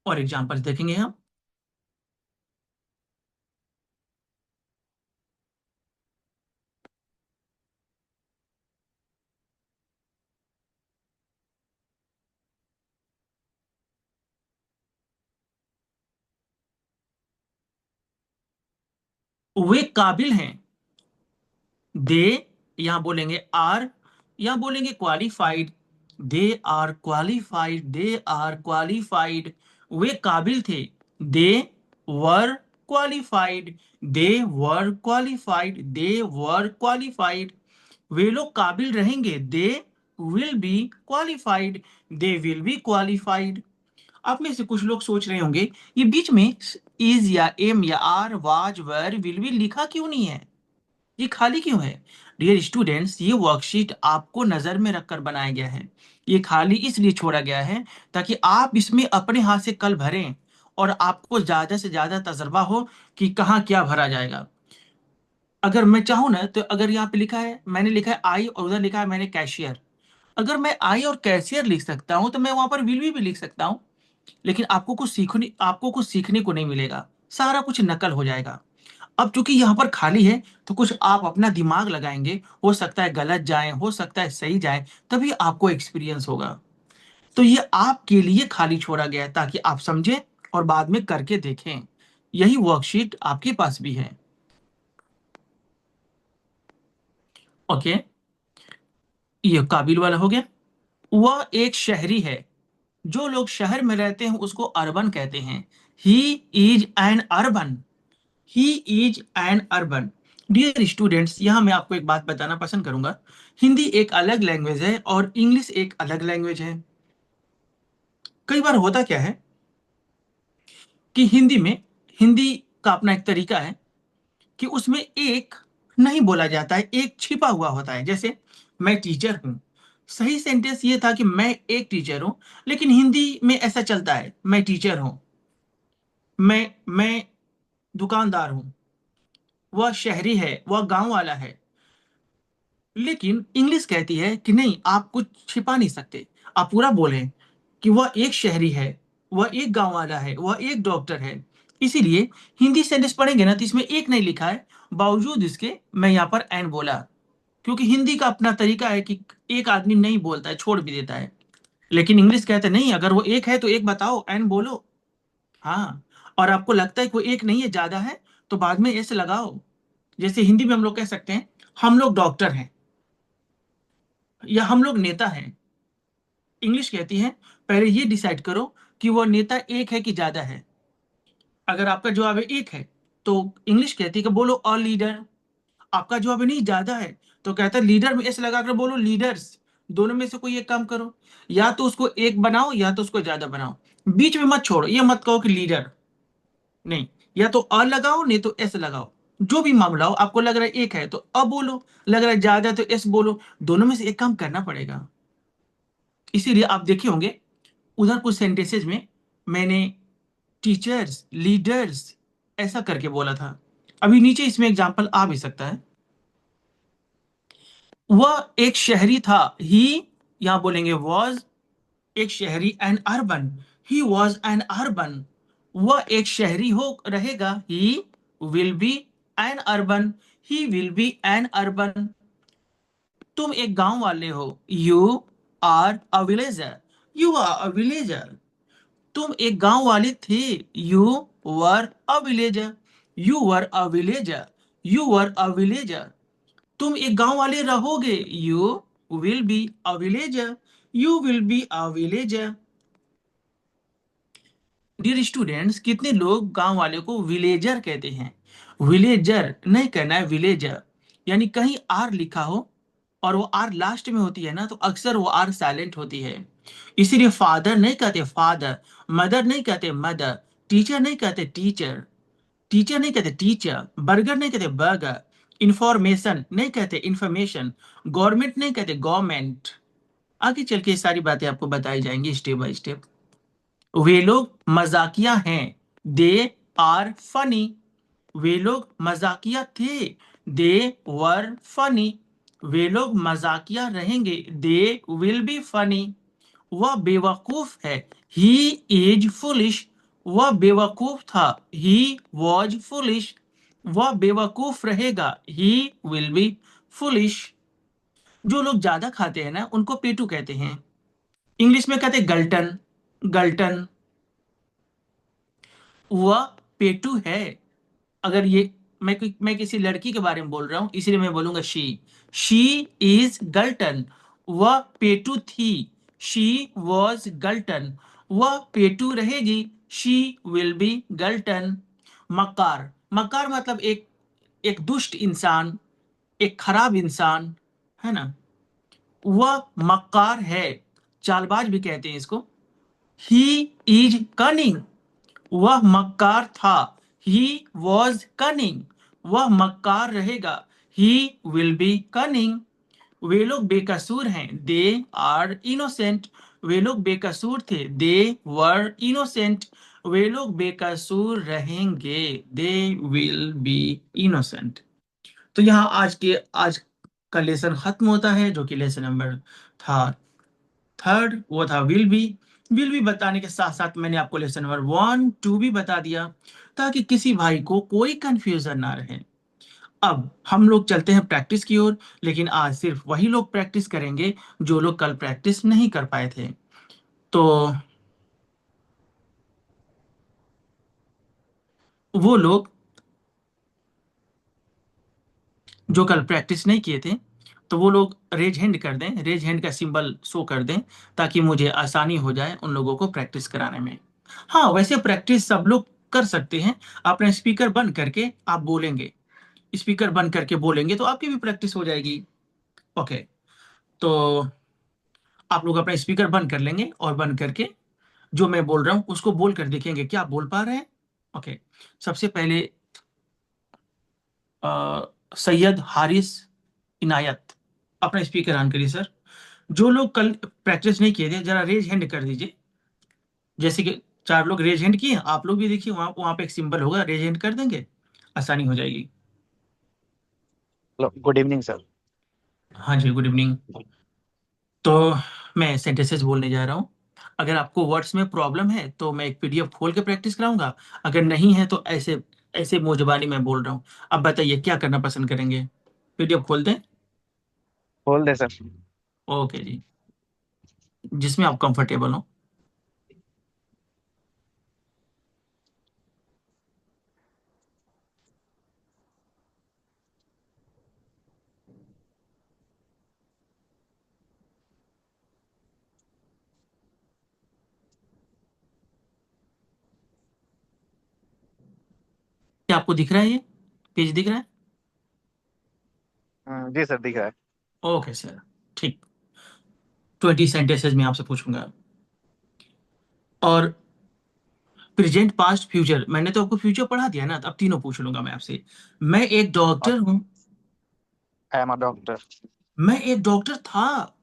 Speaker 1: और एग्जाम्पल्स देखेंगे हम। वे काबिल हैं। दे, यहां बोलेंगे आर, यहां बोलेंगे qualified. They are qualified. They are qualified. वे काबिल थे। They were qualified. They were qualified. They were qualified. वे लोग काबिल रहेंगे। They will be qualified. They will be qualified. आप में से कुछ लोग सोच रहे होंगे, ये बीच में इज या एम या आर, वाज, वर, विल भी लिखा क्यों नहीं है, ये खाली क्यों है? डियर स्टूडेंट्स, ये वर्कशीट आपको नजर में रखकर बनाया गया है। ये खाली इसलिए छोड़ा गया है ताकि आप इसमें अपने हाथ से कल भरें और आपको ज्यादा से ज्यादा तजर्बा हो कि कहाँ क्या भरा जाएगा। अगर मैं चाहूँ ना तो अगर यहाँ पे लिखा है, मैंने लिखा है आई और उधर लिखा है मैंने कैशियर, अगर मैं आई और कैशियर लिख सकता हूँ तो मैं वहां पर विल भी लिख सकता हूँ। लेकिन आपको कुछ सीखने को नहीं मिलेगा, सारा कुछ नकल हो जाएगा। अब चूंकि यहाँ पर खाली है तो कुछ आप अपना दिमाग लगाएंगे, हो सकता है गलत जाए, हो सकता है सही जाए, तभी आपको एक्सपीरियंस होगा। तो ये आपके लिए खाली छोड़ा गया है ताकि आप समझें और बाद में करके देखें। यही वर्कशीट आपके पास भी है। ओके, ये काबिल वाला हो गया। वह एक शहरी है। जो लोग शहर में रहते हैं उसको अर्बन कहते हैं। He is an urban. He is an urban. Dear students, यहां मैं आपको एक बात बताना पसंद करूंगा। हिंदी एक अलग लैंग्वेज है और इंग्लिश एक अलग लैंग्वेज है। कई बार होता क्या है कि हिंदी का अपना एक तरीका है कि उसमें एक नहीं बोला जाता है, एक छिपा हुआ होता है। जैसे मैं टीचर हूं, सही सेंटेंस ये था कि मैं एक टीचर हूं, लेकिन हिंदी में ऐसा चलता है मैं टीचर हूं, मैं दुकानदार हूं, वह शहरी है, वह गांव वाला है। लेकिन इंग्लिश कहती है कि नहीं, आप कुछ छिपा नहीं सकते, आप पूरा बोलें कि वह एक शहरी है, वह एक गांव वाला है, वह एक डॉक्टर है। इसीलिए हिंदी सेंटेंस पढ़ेंगे ना तो इसमें एक नहीं लिखा है, बावजूद इसके मैं यहाँ पर एन बोला, क्योंकि हिंदी का अपना तरीका है कि एक आदमी नहीं बोलता है, छोड़ भी देता है। लेकिन इंग्लिश कहते नहीं, अगर वो एक है तो एक बताओ, एन बोलो। हाँ, और आपको लगता है कि वो एक नहीं है, ज्यादा है, तो बाद में एस लगाओ। जैसे हिंदी में हम लोग कह सकते हैं हम लोग डॉक्टर हैं या हम लोग नेता हैं। इंग्लिश कहती है पहले ये डिसाइड करो कि वो नेता एक है कि ज्यादा है। अगर आपका जवाब है एक है तो इंग्लिश कहती है कि बोलो अ लीडर। आपका जवाब है नहीं, ज्यादा है, तो कहता है लीडर में एस लगाकर बोलो लीडर्स। दोनों में से कोई एक काम करो, या तो उसको एक बनाओ या तो उसको ज्यादा बनाओ। बीच में मत छोड़ो, ये मत कहो कि लीडर नहीं, या तो अ लगाओ नहीं तो एस लगाओ। जो भी मामला हो, आपको लग रहा है एक है तो अ बोलो, लग रहा है ज्यादा है तो एस बोलो। दोनों में से एक काम करना पड़ेगा। इसीलिए आप देखे होंगे उधर कुछ सेंटेंसेज में मैंने टीचर्स, लीडर्स ऐसा करके बोला था। अभी नीचे इसमें एग्जांपल आ भी सकता है। वह एक शहरी था। ही यहाँ बोलेंगे वॉज, एक शहरी, an urban, he was an urban, वह एक शहरी हो रहेगा, he will be an urban, he will be an urban. तुम एक गांव वाले हो, you are a villager, you are a villager. तुम एक गांव वाले थे, you were a villager, you were a villager, you were a villager. तुम एक गांव वाले रहोगे, you will be a villager, you will be a villager. Dear students, कितने लोग गांव वाले को विलेजर कहते हैं? विलेजर नहीं कहना है, विलेजर। यानी कहीं आर लिखा हो और वो आर लास्ट में होती है ना, तो अक्सर वो आर साइलेंट होती है। इसीलिए फादर नहीं कहते फादर, मदर नहीं कहते मदर, टीचर नहीं कहते टीचर, टीचर नहीं कहते टीचर, बर्गर नहीं कहते बर्गर, इंफॉर्मेशन नहीं कहते इंफॉर्मेशन, गवर्नमेंट नहीं कहते गवर्नमेंट। आगे चल के ये सारी बातें आपको बताई जाएंगी स्टेप बाय स्टेप। वे लोग मजाकिया हैं, दे आर फनी, वे लोग मजाकिया थे, दे वर फनी, वे लोग मजाकिया रहेंगे, दे विल बी फनी। वह बेवकूफ है, ही इज फुलिश, वह बेवकूफ था, ही वॉज फुलिश। वह बेवकूफ रहेगा, ही विल बी फुलिश। जो लोग ज्यादा खाते हैं ना, उनको पेटू कहते हैं। इंग्लिश में कहते हैं गल्टन, गल्टन। वह पेटू है। अगर ये मैं किसी लड़की के बारे में बोल रहा हूं, इसलिए मैं बोलूंगा शी इज गल्टन। वह पेटू थी, शी वॉज गल्टन। वह पेटू रहेगी, शी विल बी गल्टन। मक्कार, मक्कार मतलब एक दुष्ट इंसान, एक खराब इंसान, है ना। वह मक्कार है, चालबाज भी कहते हैं इसको। ही इज कनिंग, वह मक्कार था, ही वॉज कनिंग। वह मक्कार रहेगा, ही विल बी कनिंग। वे लोग बेकसूर हैं, दे आर इनोसेंट। वे लोग बेकसूर थे, दे वर इनोसेंट। वे लोग बेकसूर रहेंगे, दे विल बी इनोसेंट। तो यहाँ आज का लेसन खत्म होता है, जो कि लेसन नंबर था थर्ड, वो था विल बी बताने के साथ साथ मैंने आपको लेसन नंबर 1 2 भी बता दिया, ताकि किसी भाई को कोई कंफ्यूजन ना रहे। अब हम लोग चलते हैं प्रैक्टिस की ओर, लेकिन आज सिर्फ वही लोग प्रैक्टिस करेंगे जो लोग कल प्रैक्टिस नहीं कर पाए थे। तो वो लोग जो कल प्रैक्टिस नहीं किए थे, तो वो लोग रेज हैंड कर दें, रेज हैंड का सिंबल शो कर दें, ताकि मुझे आसानी हो जाए उन लोगों को प्रैक्टिस कराने में। हाँ, वैसे प्रैक्टिस सब लोग कर सकते हैं। अपने स्पीकर बंद करके आप बोलेंगे, स्पीकर बंद करके बोलेंगे तो आपकी भी प्रैक्टिस हो जाएगी। ओके, तो आप लोग अपना स्पीकर बंद कर लेंगे और बंद करके जो मैं बोल रहा हूँ उसको बोल कर देखेंगे क्या आप बोल पा रहे हैं। ओके, सबसे पहले सैयद हारिस इनायत, अपना स्पीकर ऑन करिए सर। जो लोग कल प्रैक्टिस नहीं किए थे, जरा रेज हैंड कर दीजिए। जैसे कि 4 लोग रेज हैंड किए, आप लोग भी देखिए, वहां वहां पे एक सिंबल होगा, रेज हैंड कर देंगे, आसानी हो जाएगी।
Speaker 2: Hello, good evening sir.
Speaker 1: हाँ जी, गुड इवनिंग। तो मैं सेंटेंसेस बोलने जा रहा हूँ। अगर आपको वर्ड्स में प्रॉब्लम है तो मैं एक पीडीएफ खोल के प्रैक्टिस कराऊंगा, अगर नहीं है तो ऐसे ऐसे मुंह में बोल रहा हूँ। अब बताइए क्या करना पसंद करेंगे, पीडीएफ खोल दें?
Speaker 2: बोल दे सर।
Speaker 1: ओके जी, जिसमें आप कंफर्टेबल हो। क्या आपको दिख रहा है, ये पेज दिख रहा है?
Speaker 2: जी सर, दिख रहा है।
Speaker 1: ओके सर, ठीक। 20 सेंटेंसेस में आपसे पूछूंगा, और प्रेजेंट पास्ट फ्यूचर, मैंने तो आपको फ्यूचर पढ़ा दिया ना, तो अब तीनों पूछ लूंगा मैं आपसे। मैं एक डॉक्टर हूँ,
Speaker 2: आई एम अ डॉक्टर।
Speaker 1: मैं एक डॉक्टर था,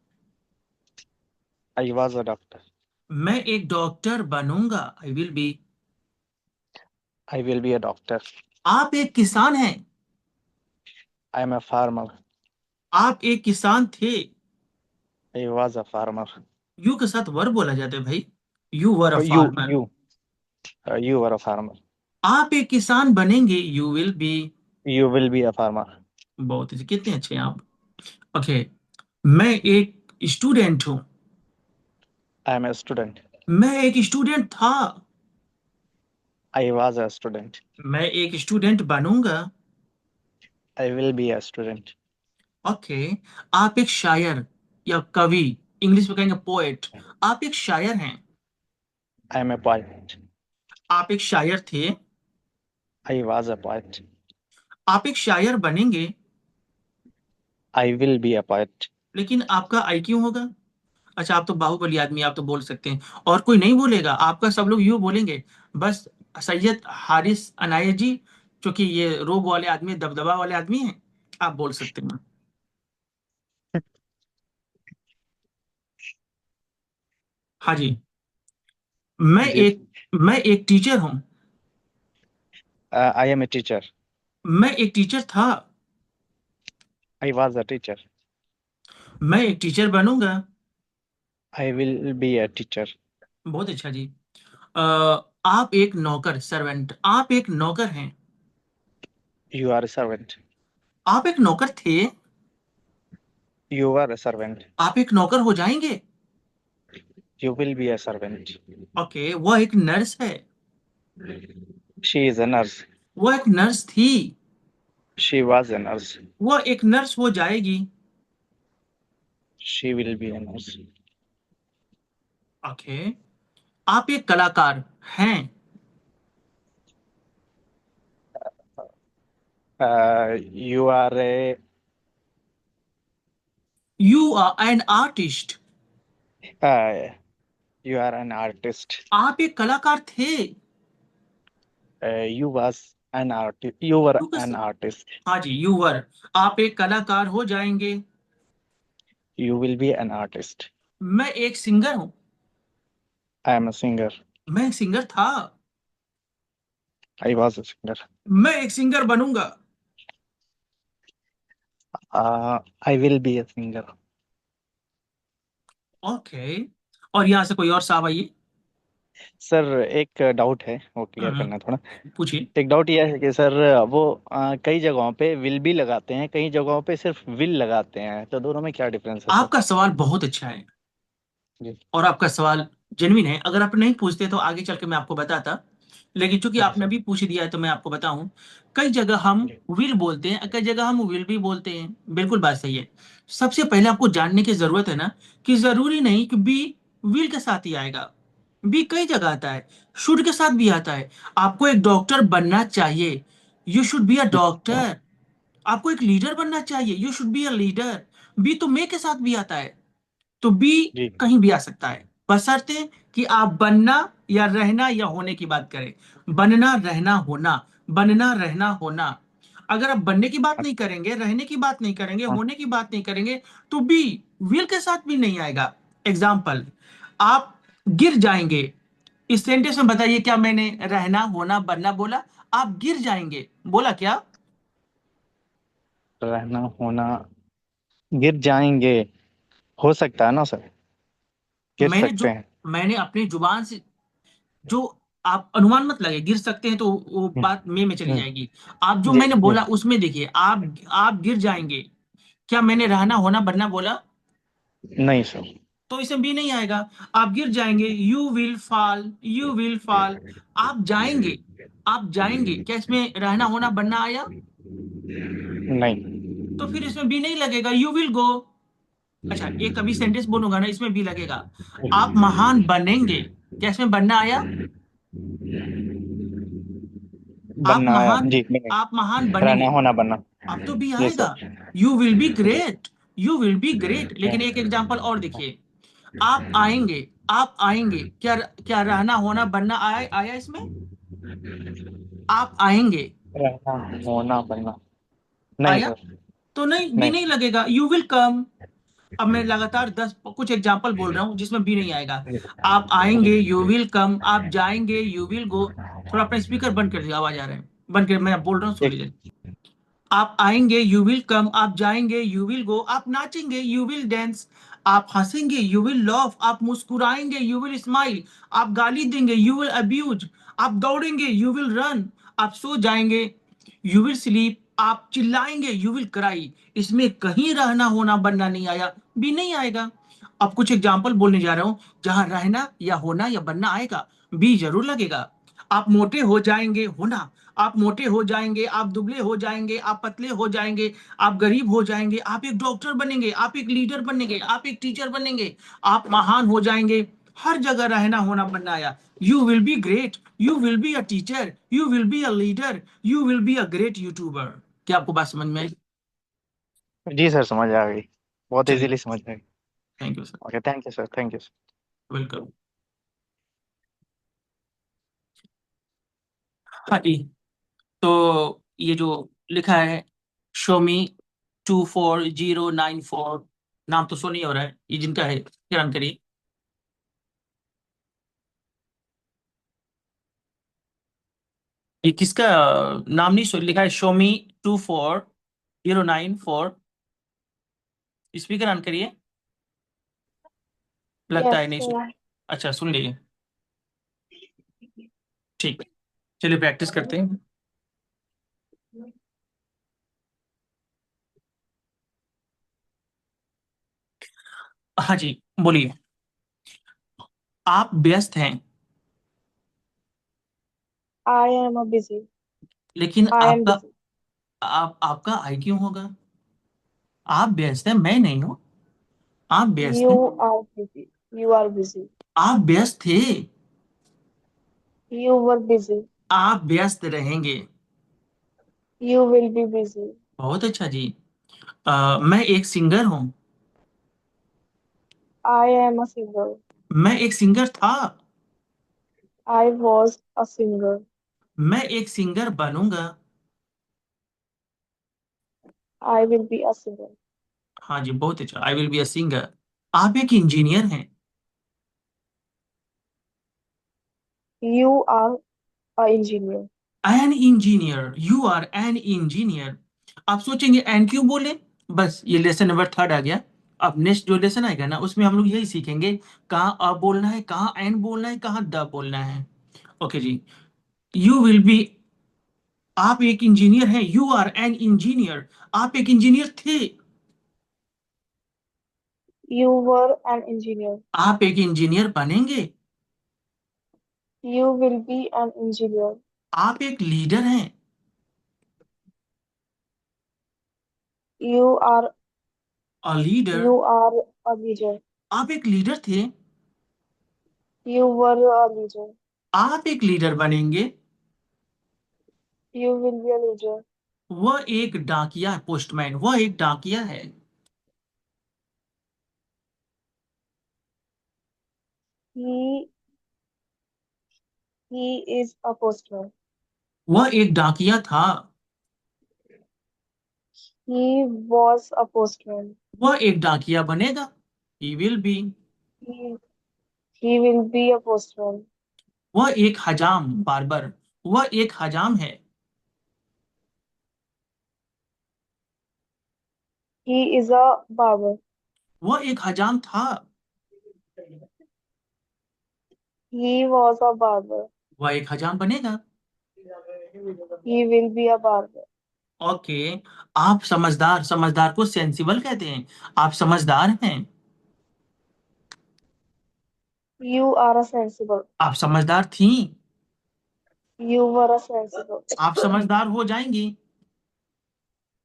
Speaker 2: आई वाज अ डॉक्टर।
Speaker 1: मैं एक डॉक्टर बनूंगा, I will B.
Speaker 2: I will be a doctor.
Speaker 1: आप एक किसान हैं,
Speaker 2: आई एम अ फार्मर।
Speaker 1: आप एक किसान थे,
Speaker 2: I was a farmer.
Speaker 1: You के साथ वर बोला जाता है भाई। You were a
Speaker 2: Oh,
Speaker 1: farmer.
Speaker 2: you were a farmer.
Speaker 1: आप एक किसान बनेंगे, you will B.
Speaker 2: You will be a farmer.
Speaker 1: बहुत अच्छे, कितने अच्छे हैं आप। ओके। मैं एक स्टूडेंट हूँ।
Speaker 2: I am a student.
Speaker 1: मैं एक स्टूडेंट था।
Speaker 2: I was a student.
Speaker 1: मैं एक स्टूडेंट बनूंगा।
Speaker 2: I will be a student.
Speaker 1: Okay. आप एक शायर या कवि, इंग्लिश में कहेंगे पोएट। आप एक शायर हैं।
Speaker 2: I am a poet.
Speaker 1: आप एक शायर थे।
Speaker 2: I was a poet.
Speaker 1: आप एक शायर बनेंगे।
Speaker 2: I will be a poet.
Speaker 1: लेकिन आपका आई क्यों होगा? अच्छा, आप तो बाहुबली आदमी, आप तो बोल सकते हैं। और कोई नहीं बोलेगा आपका, सब लोग यूं बोलेंगे बस। सैयद हारिस अनायत जी, क्योंकि ये रोब वाले आदमी, दबदबा वाले आदमी हैं, आप बोल सकते हैं। हाँ जी।
Speaker 2: जी.
Speaker 1: मैं एक टीचर हूँ।
Speaker 2: I am a teacher.
Speaker 1: मैं एक टीचर था।
Speaker 2: I was a teacher.
Speaker 1: मैं एक टीचर बनूंगा।
Speaker 2: I will be a teacher.
Speaker 1: बहुत अच्छा जी। अ, आप एक नौकर, सर्वेंट, आप एक नौकर हैं।
Speaker 2: You are a servant.
Speaker 1: आप एक नौकर थे।
Speaker 2: You are a servant.
Speaker 1: आप एक नौकर हो जाएंगे।
Speaker 2: You will be a servant.
Speaker 1: Okay, वह एक नर्स है।
Speaker 2: She is a nurse.
Speaker 1: वह एक नर्स थी।
Speaker 2: She was a nurse.
Speaker 1: वह एक नर्स हो जाएगी।
Speaker 2: She will be a nurse.
Speaker 1: Okay. आप एक कलाकार हैं।
Speaker 2: You are a
Speaker 1: you are an artist.
Speaker 2: uh, you are an artist.
Speaker 1: आप एक कलाकार थे।
Speaker 2: You was an artist. You were
Speaker 1: you
Speaker 2: an
Speaker 1: कैसे?
Speaker 2: artist.
Speaker 1: हाँ जी, यू वर। आप एक कलाकार हो जाएंगे।
Speaker 2: You will be an artist.
Speaker 1: मैं एक सिंगर हूँ।
Speaker 2: I am a singer.
Speaker 1: मैं एक सिंगर था।
Speaker 2: I was a singer.
Speaker 1: मैं एक सिंगर बनूंगा।
Speaker 2: I will be a singer.
Speaker 1: Okay. और यहाँ से कोई और साहब आइए।
Speaker 2: सर एक डाउट है, वो क्लियर करना है थोड़ा.
Speaker 1: पूछिए।
Speaker 2: एक डाउट यह है कि सर वो कई जगहों पे विल भी लगाते हैं, कई जगहों पे सिर्फ विल लगाते हैं, तो दोनों में क्या डिफरेंस है सर?
Speaker 1: आपका सवाल बहुत अच्छा है।
Speaker 2: जी.
Speaker 1: और आपका सवाल जेन्युइन है। अगर आप नहीं पूछते तो आगे चल के मैं आपको बताता। लेकिन चूंकि
Speaker 2: जी
Speaker 1: आपने
Speaker 2: सर.
Speaker 1: भी पूछ दिया है तो मैं आपको बताऊं। कई जगह हम
Speaker 2: जी.
Speaker 1: विल बोलते हैं, कई जगह हम विल भी बोलते हैं। बिल्कुल बात सही है। सबसे पहले आपको जानने की जरूरत है ना, कि जरूरी नहीं कि बी विल के साथ ही आएगा। बी कई जगह आता है, शुड के साथ भी आता है। आपको एक डॉक्टर बनना चाहिए, you should be a doctor. आपको एक लीडर बनना चाहिए, you should be a leader. बी तो मे के साथ भी आता है। तो बी
Speaker 2: जी.
Speaker 1: कहीं भी आ सकता है, बशर्ते कि आप बनना या रहना या होने की बात करें। बनना, रहना, होना। बनना, रहना, होना। अगर आप बनने की बात नहीं करेंगे, रहने की बात नहीं करेंगे,
Speaker 2: हाँ.
Speaker 1: होने की बात नहीं करेंगे, तो बी विल के साथ भी नहीं आएगा। एग्जाम्पल, आप गिर जाएंगे। इस सेंटेंस में बताइए, क्या मैंने रहना, होना, बनना बोला? आप गिर जाएंगे बोला क्या?
Speaker 2: रहना होना. गिर जाएंगे. हो सकता है ना सर. गिर
Speaker 1: मैंने
Speaker 2: सकते
Speaker 1: जो
Speaker 2: हैं.
Speaker 1: मैंने अपनी जुबान से जो, आप अनुमान मत लगे, गिर सकते हैं तो वो
Speaker 2: हम्म,
Speaker 1: बात में चली
Speaker 2: हम्म,
Speaker 1: जाएगी। आप जो
Speaker 2: जी
Speaker 1: मैंने
Speaker 2: जी.
Speaker 1: बोला उसमें देखिए, आप गिर जाएंगे। क्या मैंने रहना, होना, बनना बोला?
Speaker 2: नहीं सर.
Speaker 1: तो इसमें भी नहीं आएगा। आप गिर जाएंगे, you will fall, you will fall. आप जाएंगे, आप जाएंगे, क्या इसमें रहना, होना, बनना आया?
Speaker 2: नहीं.
Speaker 1: तो फिर इसमें भी नहीं लगेगा, यू विल गो। अच्छा, एक अभी सेंटेंस बोलूंगा ना, इसमें भी लगेगा। आप महान बनेंगे, क्या इसमें बनना आया? आप
Speaker 2: बनना आया
Speaker 1: महान,
Speaker 2: जी, नहीं.
Speaker 1: आप महान
Speaker 2: रहना
Speaker 1: बनेंगे,
Speaker 2: होना बनना.
Speaker 1: अब तो भी
Speaker 2: जी
Speaker 1: आएगा।
Speaker 2: सर.
Speaker 1: यू विल बी
Speaker 2: जी.
Speaker 1: Great, you will be great. लेकिन एक एग्जांपल और देखिए। आप आएंगे, आप आएंगे, क्या क्या रहना, होना, बनना आया, आया इसमें? आप आएंगे
Speaker 2: रहना होना बनना. नहीं
Speaker 1: आया?
Speaker 2: सर.
Speaker 1: तो नहीं, भी
Speaker 2: नहीं.
Speaker 1: नहीं लगेगा, यू विल कम। अब मैं लगातार 10 कुछ एग्जांपल बोल रहा हूं जिसमें भी नहीं आएगा। आप आएंगे, यू विल कम। आप जाएंगे, यू विल गो। थोड़ा अपना स्पीकर बंद कर दिया, आवाज आ रहा है। बंद कर, मैं बोल रहा हूँ, सुन
Speaker 2: एक.
Speaker 1: लीजिए। आप आएंगे, यू विल कम। आप जाएंगे, यू विल गो। आप नाचेंगे, यू विल डांस। आप हंसेंगे, यू विल लॉफ। आप मुस्कुराएंगे, यू विल स्माइल। आप गाली देंगे, यू विल अब्यूज। आप दौड़ेंगे, यू विल रन। आप सो जाएंगे, यू विल स्लीप। आप चिल्लाएंगे, यू विल क्राई। इसमें कहीं रहना होना बनना नहीं आया, भी नहीं आएगा। अब कुछ एग्जाम्पल बोलने जा रहा हूं जहां रहना या होना या बनना आएगा, बी जरूर लगेगा। आप मोटे हो जाएंगे, होना। आप मोटे हो जाएंगे, आप दुबले हो जाएंगे, आप पतले हो जाएंगे, आप गरीब हो जाएंगे, आप एक डॉक्टर बनेंगे, आप एक लीडर बनेंगे, आप एक टीचर बनेंगे, आप महान हो जाएंगे। हर जगह रहना होना बनना आया। You will be great, you will be a teacher, you will be a leader, you will be a great YouTuber. क्या आपको बात समझ में आई?
Speaker 2: जी सर, समझ आ गई, बहुत
Speaker 1: चलिए,
Speaker 2: इजीली समझ आ गई।
Speaker 1: Thank you sir.
Speaker 2: Okay, thank you sir, thank you.
Speaker 1: Welcome. हाँ जी। तो ये जो लिखा है, शो मी 24094, नाम तो शो नहीं हो रहा है, ये जिनका है हैरान करिए। ये किसका नाम नहीं लिखा है, शो मी 24094। स्पीकर ऑन करिए। लगता है
Speaker 3: Yes,
Speaker 1: नहीं सुन।
Speaker 3: sir.
Speaker 1: अच्छा, सुन लीजिए। ठीक है, चलिए प्रैक्टिस करते हैं। हाँ जी, बोलिए। आप व्यस्त हैं,
Speaker 3: I am a busy.
Speaker 1: लेकिन
Speaker 3: I am
Speaker 1: आपका,
Speaker 3: busy.
Speaker 1: आपका आई क्यों होगा? आप व्यस्त हैं, मैं नहीं हूं। आप व्यस्त हैं।
Speaker 3: You are busy. You are busy.
Speaker 1: आप व्यस्त थे।
Speaker 3: You were busy.
Speaker 1: आप व्यस्त रहेंगे।
Speaker 3: You will be busy.
Speaker 1: बहुत अच्छा जी। मैं एक सिंगर हूँ।
Speaker 3: I am a singer.
Speaker 1: मैं एक सिंगर था।
Speaker 3: I was a singer.
Speaker 1: मैं एक सिंगर बनूंगा।
Speaker 3: I will be a singer.
Speaker 1: हाँ जी, बहुत अच्छा, I will be a singer. आप एक इंजीनियर हैं।
Speaker 3: You are a engineer.
Speaker 1: An engineer, you are an engineer. आप सोचेंगे एन क्यों बोले? बस ये लेसन नंबर थर्ड आ गया। अब नेक्स्ट जो लेसन आएगा ना, उसमें हम लोग यही सीखेंगे, कहाँ अ बोलना है, कहाँ एन बोलना है, कहाँ द बोलना है। ओके जी। यू विल बी, आप एक इंजीनियर हैं, यू आर एन इंजीनियर। आप एक इंजीनियर थे।
Speaker 3: You were an engineer.
Speaker 1: आप एक इंजीनियर बनेंगे।
Speaker 3: You will be an engineer.
Speaker 1: आप एक लीडर हैं।
Speaker 3: You are
Speaker 1: a leader.
Speaker 3: you are a leader.
Speaker 1: आप एक लीडर थे।
Speaker 3: You were a leader.
Speaker 1: आप एक लीडर बनेंगे।
Speaker 3: You will be a leader.
Speaker 1: वह एक डाकिया, पोस्टमैन, वह एक डाकिया है।
Speaker 3: He he is a postman.
Speaker 1: वह एक डाकिया था।
Speaker 3: He was a postman.
Speaker 1: वह एक डाकिया बनेगा। He will B.
Speaker 3: He he will be a postman.
Speaker 1: वह एक हजाम, बार्बर, वह एक हजाम है।
Speaker 3: He is a barber.
Speaker 1: वह एक हजाम था।
Speaker 3: He was a barber.
Speaker 1: वह एक हजाम बनेगा।
Speaker 3: He will be a barber.
Speaker 1: Okay. आप समझदार, समझदार को सेंसिबल कहते हैं। आप समझदार हैं।
Speaker 3: You are a sensible.
Speaker 1: आप समझदार थी।
Speaker 3: You were a sensible.
Speaker 1: आप समझदार हो जाएंगी।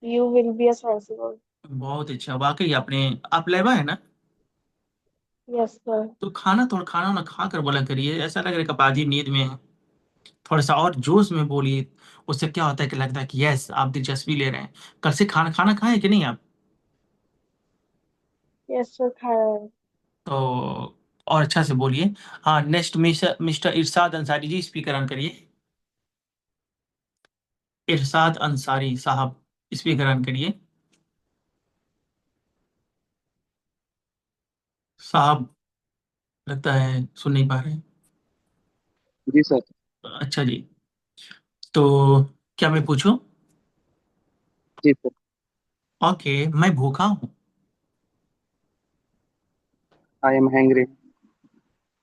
Speaker 3: You will be a sensible.
Speaker 1: बहुत अच्छा, वाकई आपने, आप लेवा है ना?
Speaker 3: Yes, sir.
Speaker 1: तो खाना, थोड़ा खाना ना खा कर बोला करिए, ऐसा लग रहा है कि बाजी नींद में है। थोड़ा सा और जोश में बोलिए। उससे क्या होता है कि लगता है कि यस, आप दिलचस्पी ले रहे हैं। कल से खाना खाना खाए कि नहीं आप?
Speaker 3: Yes, sir. Karen.
Speaker 1: तो और अच्छा से बोलिए। हाँ, next mister mister Irshad Ansari ji, speaker on करिए। इरशाद अंसारी साहब, स्पीकर ऑन करिए। साहब, लगता है सुन नहीं पा रहे हैं।
Speaker 2: जी सर।
Speaker 1: अच्छा जी। तो क्या मैं पूछूं?
Speaker 2: जी सर।
Speaker 1: ओके, मैं भूखा हूँ।
Speaker 4: I am hungry.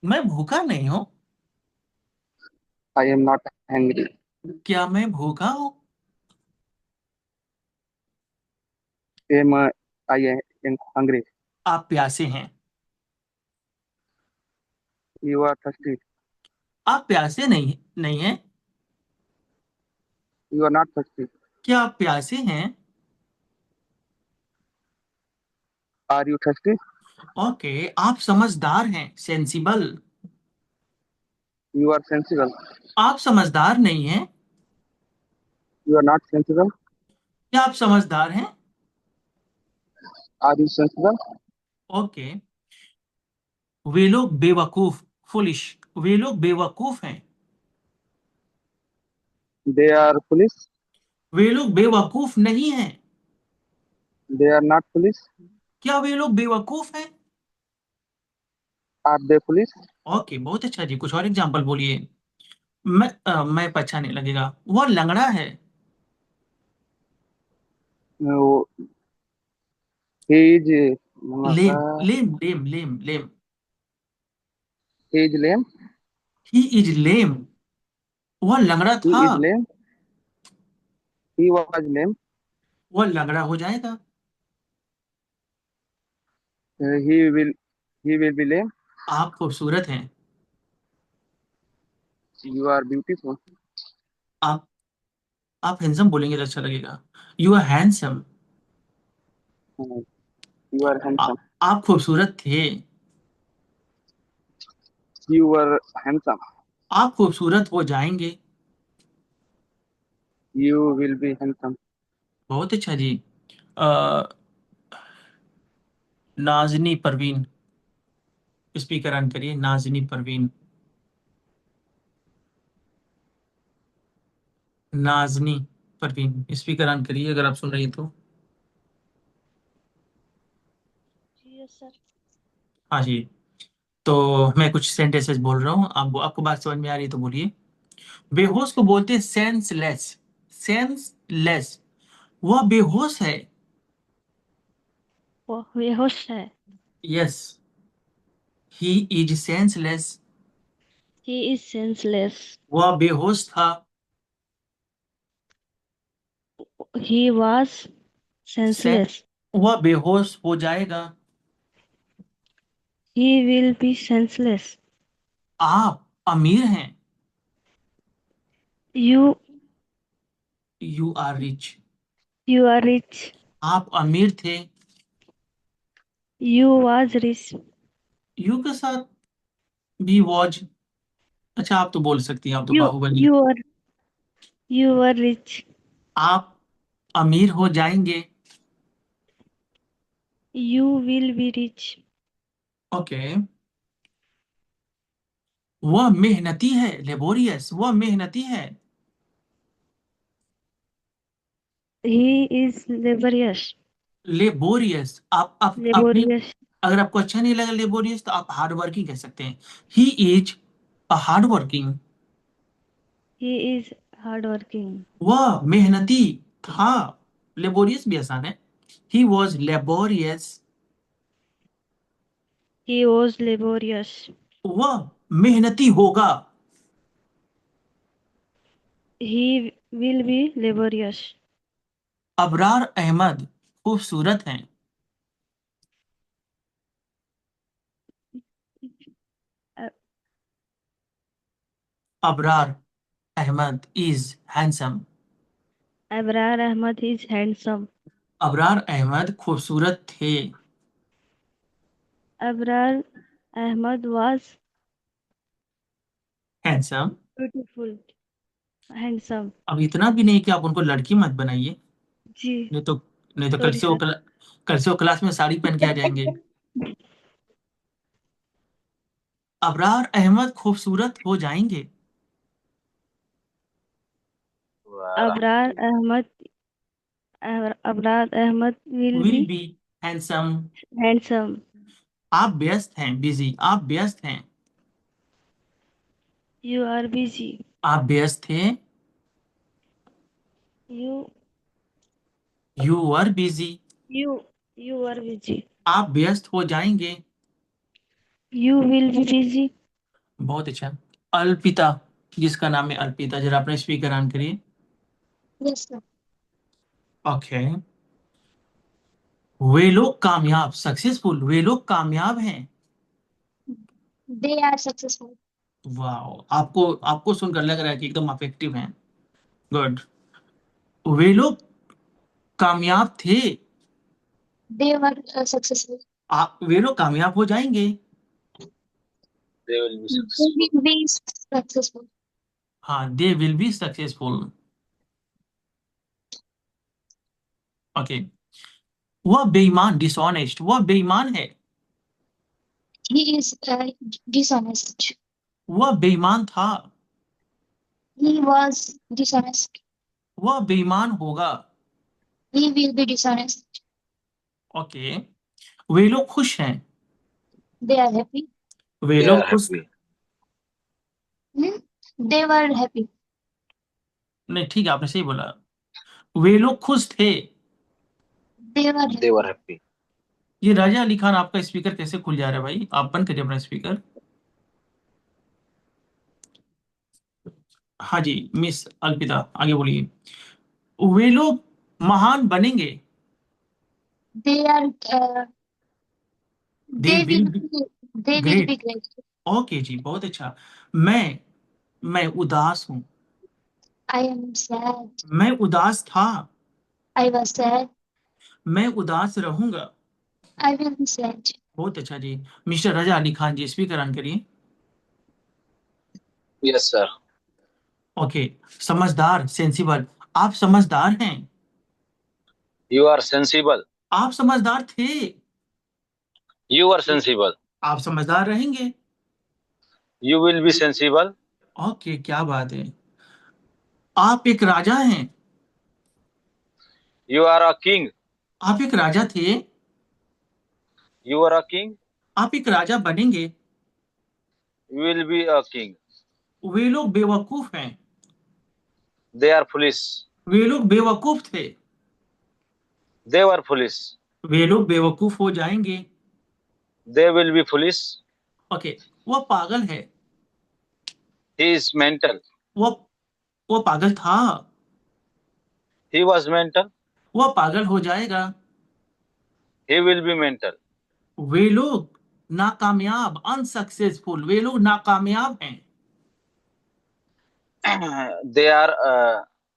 Speaker 1: मैं भूखा नहीं हूँ।
Speaker 4: I am not hungry.
Speaker 1: क्या मैं भूखा हूँ?
Speaker 4: I am hungry.
Speaker 1: आप प्यासे हैं।
Speaker 4: You are thirsty.
Speaker 1: आप प्यासे नहीं नहीं हैं।
Speaker 4: You are not thirsty.
Speaker 1: क्या आप प्यासे हैं?
Speaker 4: Are you thirsty?
Speaker 1: ओके, आप समझदार हैं, सेंसिबल।
Speaker 4: You are sensible.
Speaker 1: आप समझदार नहीं हैं।
Speaker 4: You are not sensible.
Speaker 1: क्या आप समझदार हैं?
Speaker 4: Are you sensible?
Speaker 1: ओके, वे लोग बेवकूफ, फुलिश। वे लोग बेवकूफ हैं।
Speaker 4: They are foolish.
Speaker 1: वे लोग बेवकूफ नहीं हैं।
Speaker 4: They are not foolish.
Speaker 1: क्या वे लोग बेवकूफ हैं?
Speaker 4: Are they foolish?
Speaker 1: ओके, बहुत अच्छा जी। कुछ और एग्जांपल बोलिए। मैं अच्छा नहीं लगेगा। वह लंगड़ा है।
Speaker 4: No, he is
Speaker 1: lame lame lame lame lame.
Speaker 4: he is lame.
Speaker 1: He is lame. वह लंगड़ा
Speaker 4: He
Speaker 1: था।
Speaker 4: is lame. He was lame.
Speaker 1: वह लंगड़ा हो जाएगा।
Speaker 4: He will be lame.
Speaker 1: आप खूबसूरत हैं।
Speaker 4: You are beautiful.
Speaker 1: आप आप हैंडसम बोलेंगे तो अच्छा लगेगा। You are handsome.
Speaker 4: You are handsome.
Speaker 1: आप खूबसूरत थे।
Speaker 4: You were handsome.
Speaker 1: आप खूबसूरत हो जाएंगे।
Speaker 4: You will be handsome.
Speaker 1: बहुत अच्छा जी। अ, नाजनी परवीन, स्पीकर ऑन करिए। नाजनी परवीन। नाजनी परवीन, स्पीकर ऑन करिए अगर आप सुन रही हैं तो।
Speaker 3: Yes, sir.
Speaker 1: हाँ जी। तो मैं कुछ सेंटेंसेस बोल रहा हूँ, आप आपको बात समझ में आ रही है तो बोलिए। बेहोश को बोलते हैं सेंसलेस। सेंसलेस, वह बेहोश है।
Speaker 3: वो बेहोश है।
Speaker 1: Yes, he is senseless.
Speaker 3: He is senseless.
Speaker 1: वह बेहोश था।
Speaker 3: He was
Speaker 1: से,
Speaker 3: senseless.
Speaker 1: वह बेहोश हो जाएगा।
Speaker 3: He will be senseless.
Speaker 1: आप अमीर हैं।
Speaker 3: You
Speaker 1: you are rich.
Speaker 3: you are rich.
Speaker 1: आप अमीर थे।
Speaker 3: You was rich.
Speaker 1: यू के साथ भी वॉज। अच्छा, आप तो बोल सकती हैं, आप तो
Speaker 3: You
Speaker 1: Baahubali.
Speaker 3: you are you were rich.
Speaker 1: आप अमीर हो जाएंगे।
Speaker 3: You will be rich.
Speaker 1: Okay, वह मेहनती है, लेबोरियस। वह मेहनती है।
Speaker 3: He is laborious.
Speaker 1: लेबोरियस, आप अपनी,
Speaker 3: Laborious.
Speaker 1: अगर आपको अच्छा नहीं लगा लेबोरियस तो आप हार्ड वर्किंग कह सकते हैं। He is a hard working.
Speaker 3: He is hardworking.
Speaker 1: वह मेहनती था। लेबोरियस भी आसान है। He was laborious.
Speaker 3: He was laborious.
Speaker 1: वह मेहनती होगा।
Speaker 3: He will be laborious.
Speaker 1: Abrar Ahmad खूबसूरत हैं।
Speaker 3: Uh,
Speaker 1: Abrar Ahmad is handsome.
Speaker 3: Abrar Ahmad is handsome.
Speaker 1: Abrar Ahmad खूबसूरत थे।
Speaker 3: Abrar Ahmad was
Speaker 1: handsome.
Speaker 3: beautiful. Handsome.
Speaker 1: अब इतना भी नहीं कि आप उनको लड़की मत बनाइए।
Speaker 3: जी
Speaker 1: नहीं तो नहीं तो
Speaker 3: सॉरी सर.
Speaker 1: कल से वो क्लास में साड़ी पहन के आ जाएंगे। अबरार अहमद खूबसूरत हो जाएंगे।
Speaker 3: Abrar Ahmad Abrar Ahmad will
Speaker 1: will
Speaker 3: be
Speaker 1: B handsome.
Speaker 3: handsome.
Speaker 1: आप व्यस्त हैं, बिजी। आप व्यस्त हैं।
Speaker 3: You are busy.
Speaker 1: आप व्यस्त थे।
Speaker 3: You
Speaker 1: you are busy.
Speaker 3: you you are busy.
Speaker 1: आप व्यस्त हो जाएंगे।
Speaker 3: You will be busy.
Speaker 1: बहुत अच्छा। अल्पिता, जिसका नाम है अल्पिता, जरा अपने स्पीकर ऑन करिए।
Speaker 3: Yes, sir.
Speaker 1: ओके। वे लोग कामयाब, सक्सेसफुल, वे लोग कामयाब हैं।
Speaker 3: They are successful.
Speaker 1: वाह, आपको आपको सुनकर लग रहा है कि एकदम अफेक्टिव हैं। गुड। वे लोग कामयाब थे।
Speaker 3: They were successful.
Speaker 1: वे लोग कामयाब हो जाएंगे।
Speaker 5: They will be
Speaker 3: They
Speaker 5: successful.
Speaker 3: will be successful.
Speaker 1: हाँ, दे विल बी सक्सेसफुल। ओके। वह बेईमान, डिसऑनेस्ट, वह बेईमान है।
Speaker 3: He is dishonest.
Speaker 1: वह बेईमान था।
Speaker 3: He was dishonest.
Speaker 1: वह बेईमान होगा।
Speaker 3: He will be dishonest.
Speaker 1: Okay. वे लोग खुश हैं।
Speaker 3: They are happy.
Speaker 1: Way
Speaker 5: They
Speaker 1: लोग
Speaker 5: are
Speaker 1: खुश,
Speaker 5: happy.
Speaker 3: They were happy.
Speaker 1: नहीं ठीक है, आपने सही बोला। वे लोग खुश थे।
Speaker 3: They were happy.
Speaker 5: They were happy.
Speaker 1: ये राजा अली खान, आपका स्पीकर कैसे खुल जा रहा है भाई? आप बंद करिए अपना स्पीकर। हाँ जी, मिस अल्पिता आगे बोलिए। वे लोग महान बनेंगे।
Speaker 3: They are.
Speaker 1: They
Speaker 3: They
Speaker 1: will
Speaker 3: will
Speaker 1: be
Speaker 3: be. They will
Speaker 1: great.
Speaker 3: be great.
Speaker 1: Okay जी, बहुत अच्छा। मैं उदास हूँ।
Speaker 3: I am sad.
Speaker 1: मैं उदास था।
Speaker 3: I was sad.
Speaker 1: मैं उदास रहूंगा।
Speaker 3: I will be sad.
Speaker 1: बहुत अच्छा जी। Mister Raja Ali Khan ji, speaker on करिए।
Speaker 5: Yes, sir.
Speaker 1: ओके। समझदार, सेंसिबल, आप समझदार हैं।
Speaker 5: You are sensible.
Speaker 1: आप समझदार थे।
Speaker 5: You are sensible.
Speaker 1: आप समझदार रहेंगे।
Speaker 5: You will be sensible.
Speaker 1: Okay, क्या बात है। आप एक राजा हैं।
Speaker 5: You are a king.
Speaker 1: आप एक राजा थे।
Speaker 5: You are a king.
Speaker 1: आप एक राजा बनेंगे।
Speaker 5: You will be a king.
Speaker 1: वे लोग बेवकूफ हैं।
Speaker 5: They are foolish.
Speaker 1: वे लोग बेवकूफ थे।
Speaker 5: They were foolish.
Speaker 1: वे लोग बेवकूफ हो जाएंगे।
Speaker 5: They will be foolish.
Speaker 1: Okay. वो पागल है।
Speaker 5: He is mental.
Speaker 1: वो पागल था।
Speaker 5: He was mental.
Speaker 1: वो पागल हो जाएगा।
Speaker 5: He will be mental.
Speaker 1: वे लोग नाकामयाब, अनसक्सेसफुल, वे लोग नाकामयाब हैं।
Speaker 5: They are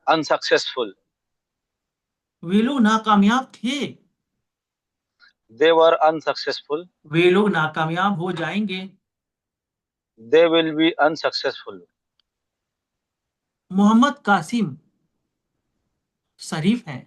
Speaker 5: unsuccessful.
Speaker 1: वे लोग नाकामयाब थे।
Speaker 5: They were unsuccessful.
Speaker 1: वे लोग नाकामयाब हो जाएंगे।
Speaker 5: They will be unsuccessful.
Speaker 1: Mohammad Qasim शरीफ हैं।